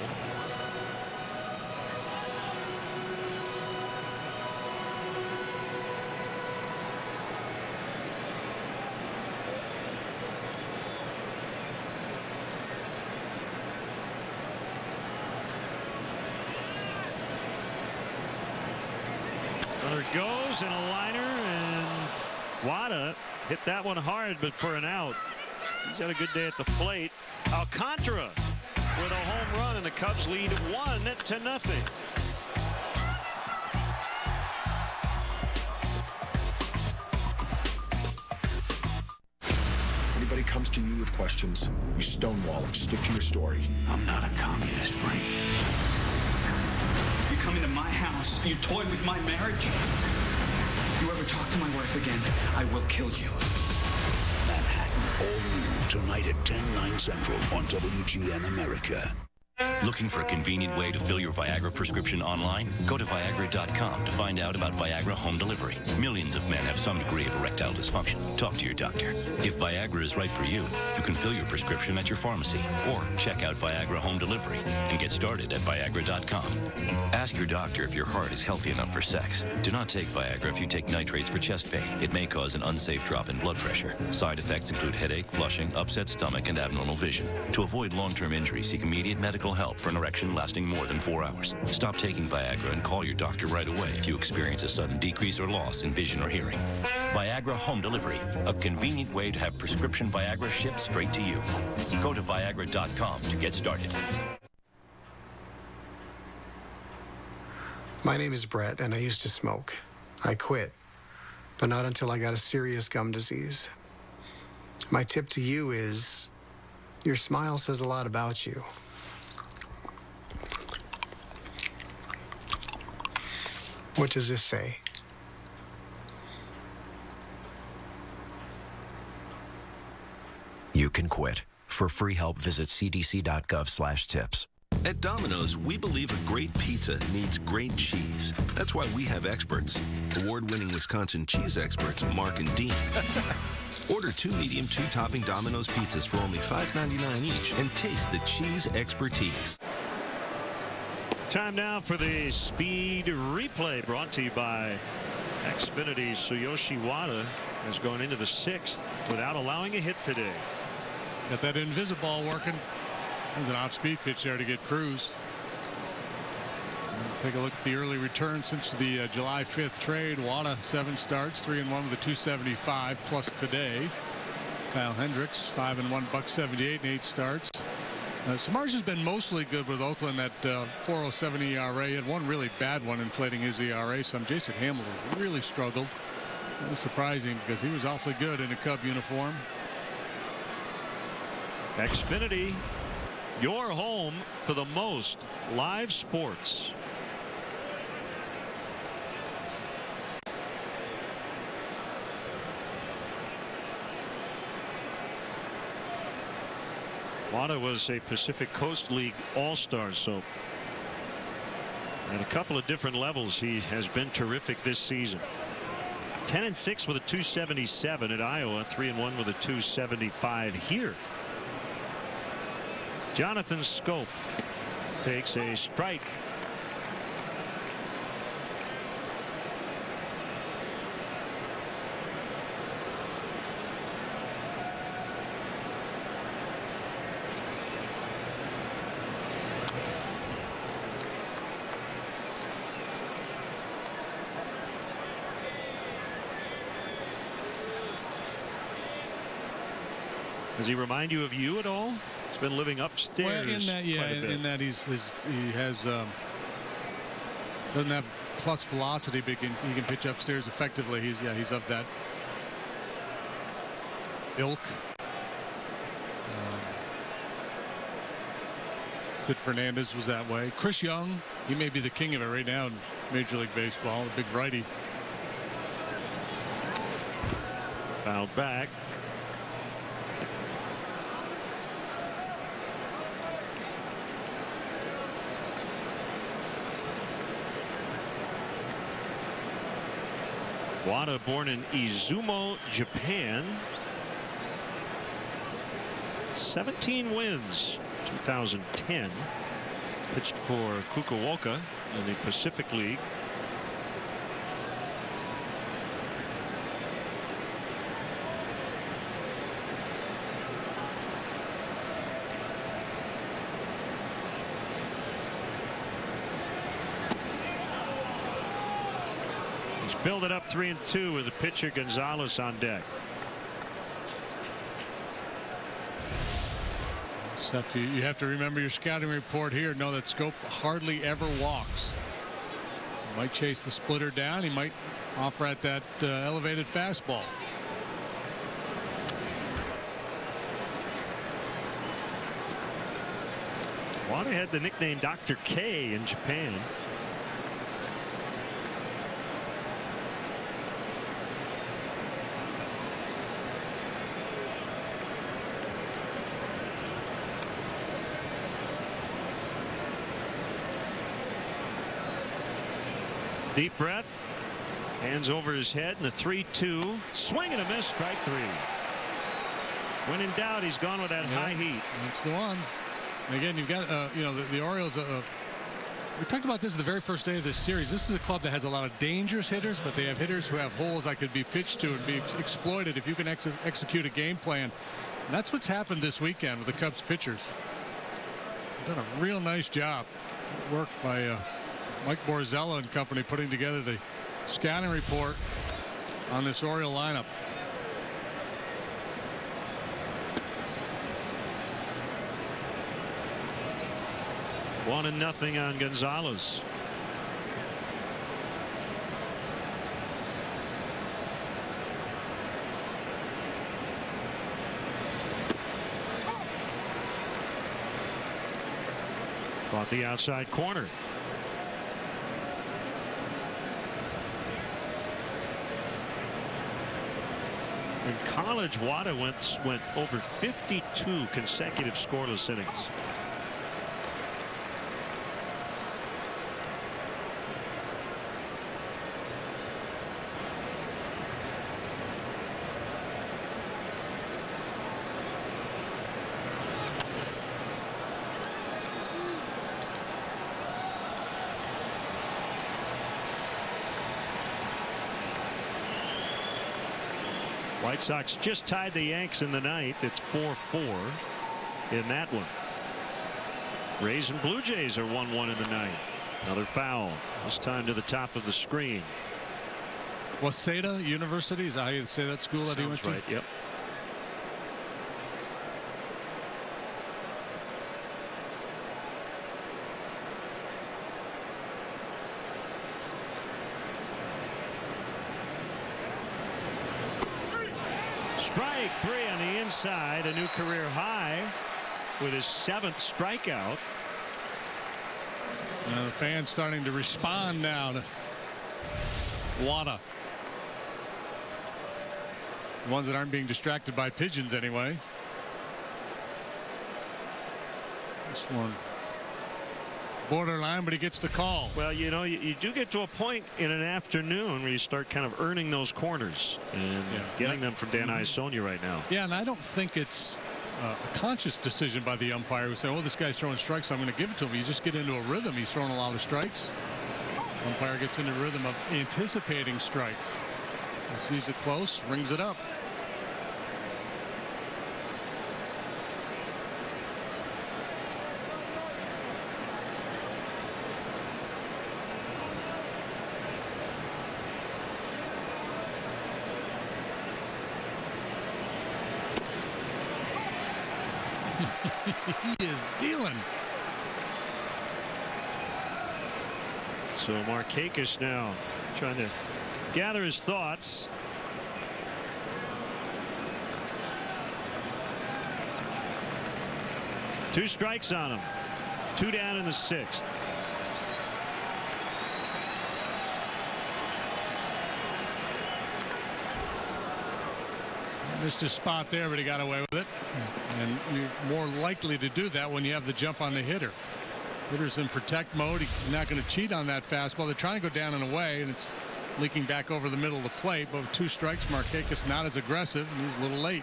Runner goes, and a liner, and Wada hit that one hard, but for an out. He's had a good day at the plate. Alcantara with a home run, and the Cubs lead 1-0. comes to you with questions, you stonewall him. Stick to your story. I'm not a communist, Frank. You come into my house, you toy with my marriage. You ever talk to my wife again, I will kill you. Manhattan, all new tonight at 10/9 Central on WGN America. Looking for a convenient way to fill your Viagra prescription online? Go to Viagra.com to find out about Viagra home delivery. Millions of men have some degree of erectile dysfunction. Talk to your doctor. If Viagra is right for you, you can fill your prescription at your pharmacy or check out Viagra home delivery and get started at Viagra.com. Ask your doctor if your heart is healthy enough for sex. Do not take Viagra if you take nitrates for chest pain. It may cause an unsafe drop in blood pressure. Side effects include headache, flushing, upset stomach, and abnormal vision. To avoid long-term injury, seek immediate medical help for an erection lasting more than 4 hours. Stop taking Viagra and call your doctor right away if you experience a sudden decrease or loss in vision or hearing. Viagra home delivery, a convenient way to have prescription Viagra shipped straight to you. Go to Viagra.com to get started. My name is Brett, and I used to smoke. I quit, but not until I got a serious gum disease. My tip to you is, your smile says a lot about you. What does this say? You can quit. For free help, visit cdc.gov/tips. At Domino's, we believe a great pizza needs great cheese. That's why we have experts. Award-winning Wisconsin cheese experts, Mark and Dean. Order 2 medium, 2-topping Domino's pizzas for only $5.99 each and taste the cheese expertise. Time now for the speed replay, brought to you by Xfinity's Tsuyoshi Wada has gone into the 6th without allowing a hit today. Got that invisiball working. There's an off-speed pitch there to get Cruz. Take a look at the early return since the July 5th trade. Wada 7 starts, 3-1 with a 275 plus today. Kyle Hendricks 5-1, .78 in 8 starts. Samardzich's been mostly good with Oakland at 4.07 ERA. He had one really bad one inflating his ERA. Some Jason Hamilton really struggled. That was surprising because he was awfully good in a Cub uniform. Xfinity, your home for the most live sports. Wada was a Pacific Coast League All-Star, so at a couple of different levels he has been terrific this season. 10-6 with a 277 at Iowa, 3-1 with a 275 here. Jonathan Scope takes a strike. Does he remind you of you at all? He's been living upstairs. Well, in that, yeah, in that he has doesn't have plus velocity, but he can pitch upstairs effectively. He's of that ilk. Sid Fernandez was that way. Chris Young, he may be the king of it right now in Major League Baseball. The big righty. Fouled back. Wada, born in Izumo, Japan. 17 wins, 2010. Pitched for Fukuoka in the Pacific League. Filled it up 3-2 with the pitcher Gonzalez on deck. You have to remember your scouting report here. Know that Scope hardly ever walks. He might chase the splitter down. He might offer at that elevated fastball. Wada had the nickname Dr. K in Japan. Deep breath. Hands over his head in the 3-2. Swing and a miss. Strike 3. When in doubt, he's gone with that high heat. That's the one. And again, you've got the Orioles. We talked about this the very first day of this series. This is a club that has a lot of dangerous hitters, but they have hitters who have holes that could be pitched to and be exploited if you can execute a game plan. And that's what's happened this weekend with the Cubs pitchers. They've done a real nice job. Work by Mike Borzella and company putting together the scouting report on this Oriole lineup. One and nothing on Gonzalez. Caught the outside corner. In college, Wada went over 52 consecutive scoreless innings. White Sox just tied the Yanks in the ninth. It's 4-4 in that one. Rays and Blue Jays are 1-1 in the ninth. Another foul. This time to the top of the screen. Waseda University, is that how you say that school that he went to? Right. Yep. Strike 3 on the inside, a new career high with his 7th strikeout. The fans starting to respond now to Wada. The ones that aren't being distracted by pigeons anyway. This one borderline, but he gets the call. Well, you know, you do get to a point in an afternoon where you start kind of earning those corners and getting them from Dan Iasonia right now. Yeah, and I don't think it's a conscious decision by the umpire who say, oh, this guy's throwing strikes, so I'm going to give it to him. You just get into a rhythm. He's throwing a lot of strikes. Umpire gets into a rhythm of anticipating strike. He sees it close, rings it up. He is dealing. So Markakis now trying to gather his thoughts. Two strikes on him. 2 down in the 6th. Missed his spot there, but he got away with it. And you're more likely to do that when you have the jump on the hitter. Hitter's in protect mode. He's not going to cheat on that fastball. They're trying to go down and away, and it's leaking back over the middle of the plate. But with 2 strikes, Markakis not as aggressive, and he's a little late.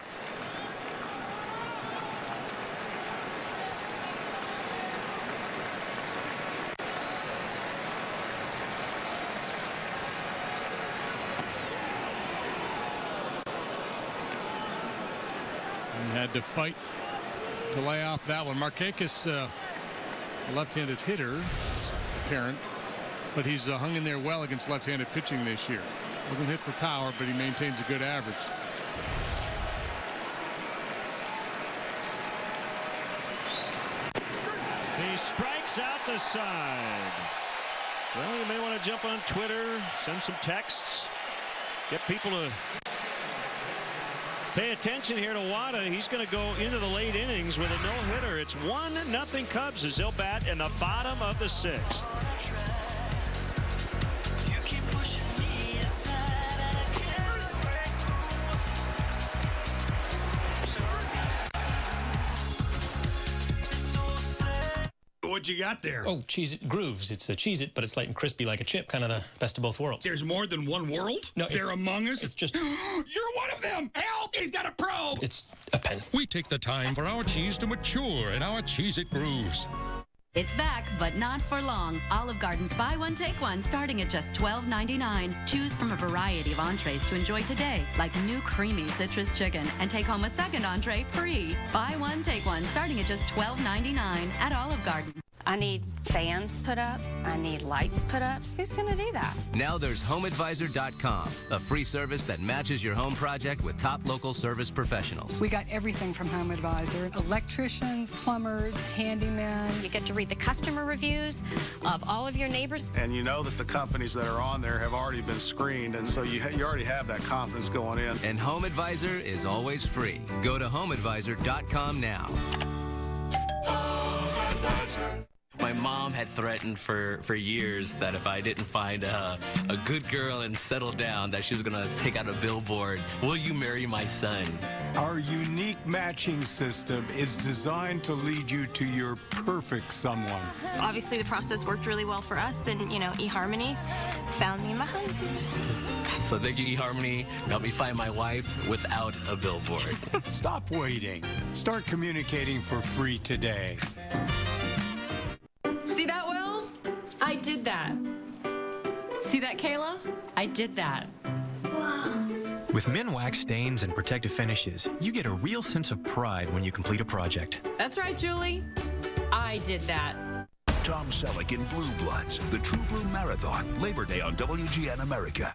Had to fight to lay off that one. Markakis, left-handed hitter, apparent, but he's hung in there well against left-handed pitching this year. Doesn't hit for power, but he maintains a good average. He strikes out the side. Well, you may want to jump on Twitter, send some texts, get people to Pay attention here to Wada. He's going to go into the late innings with a no-hitter. It's 1-0 Cubs as they'll bat in the bottom of the 6th. What you got there? Oh, Cheez-It Grooves. It's a Cheez-It, but it's light and crispy like a chip, kind of the best of both worlds. There's more than one world? No, they're among us? It's just... You're one of them! Help! He's got a probe! It's a pen. We take the time for our cheese to mature in our Cheez-It Grooves. It's back, but not for long. Olive Garden's buy one, take one, starting at just $12.99. Choose from a variety of entrees to enjoy today, like new creamy citrus chicken, and take home a second entree free. Buy one, take one, starting at just $12.99 at Olive Garden. I need fans put up. I need lights put up. Who's going to do that? Now there's HomeAdvisor.com, a free service that matches your home project with top local service professionals. We got everything from Home Advisor. Electricians, plumbers, handymen. You get to read the customer reviews of all of your neighbors. And you know that the companies that are on there have already been screened, and so you already have that confidence going in. And Home Advisor is always free. Go to HomeAdvisor.com now. Home Advisor. My mom had threatened for years that if I didn't find a good girl and settle down, that she was going to take out a billboard, "Will you marry my son?" Our unique matching system is designed to lead you to your perfect someone. Obviously, the process worked really well for us, and, eHarmony found me my husband. So thank you, eHarmony. Help me find my wife without a billboard. Stop waiting. Start communicating for free today. See that, Will? I did that. See that, Kayla? I did that. With Minwax stains and protective finishes, you get a real sense of pride when you complete a project. That's right, Julie. I did that. Tom Selleck in Blue Bloods, the True Blue Marathon, Labor Day on WGN America.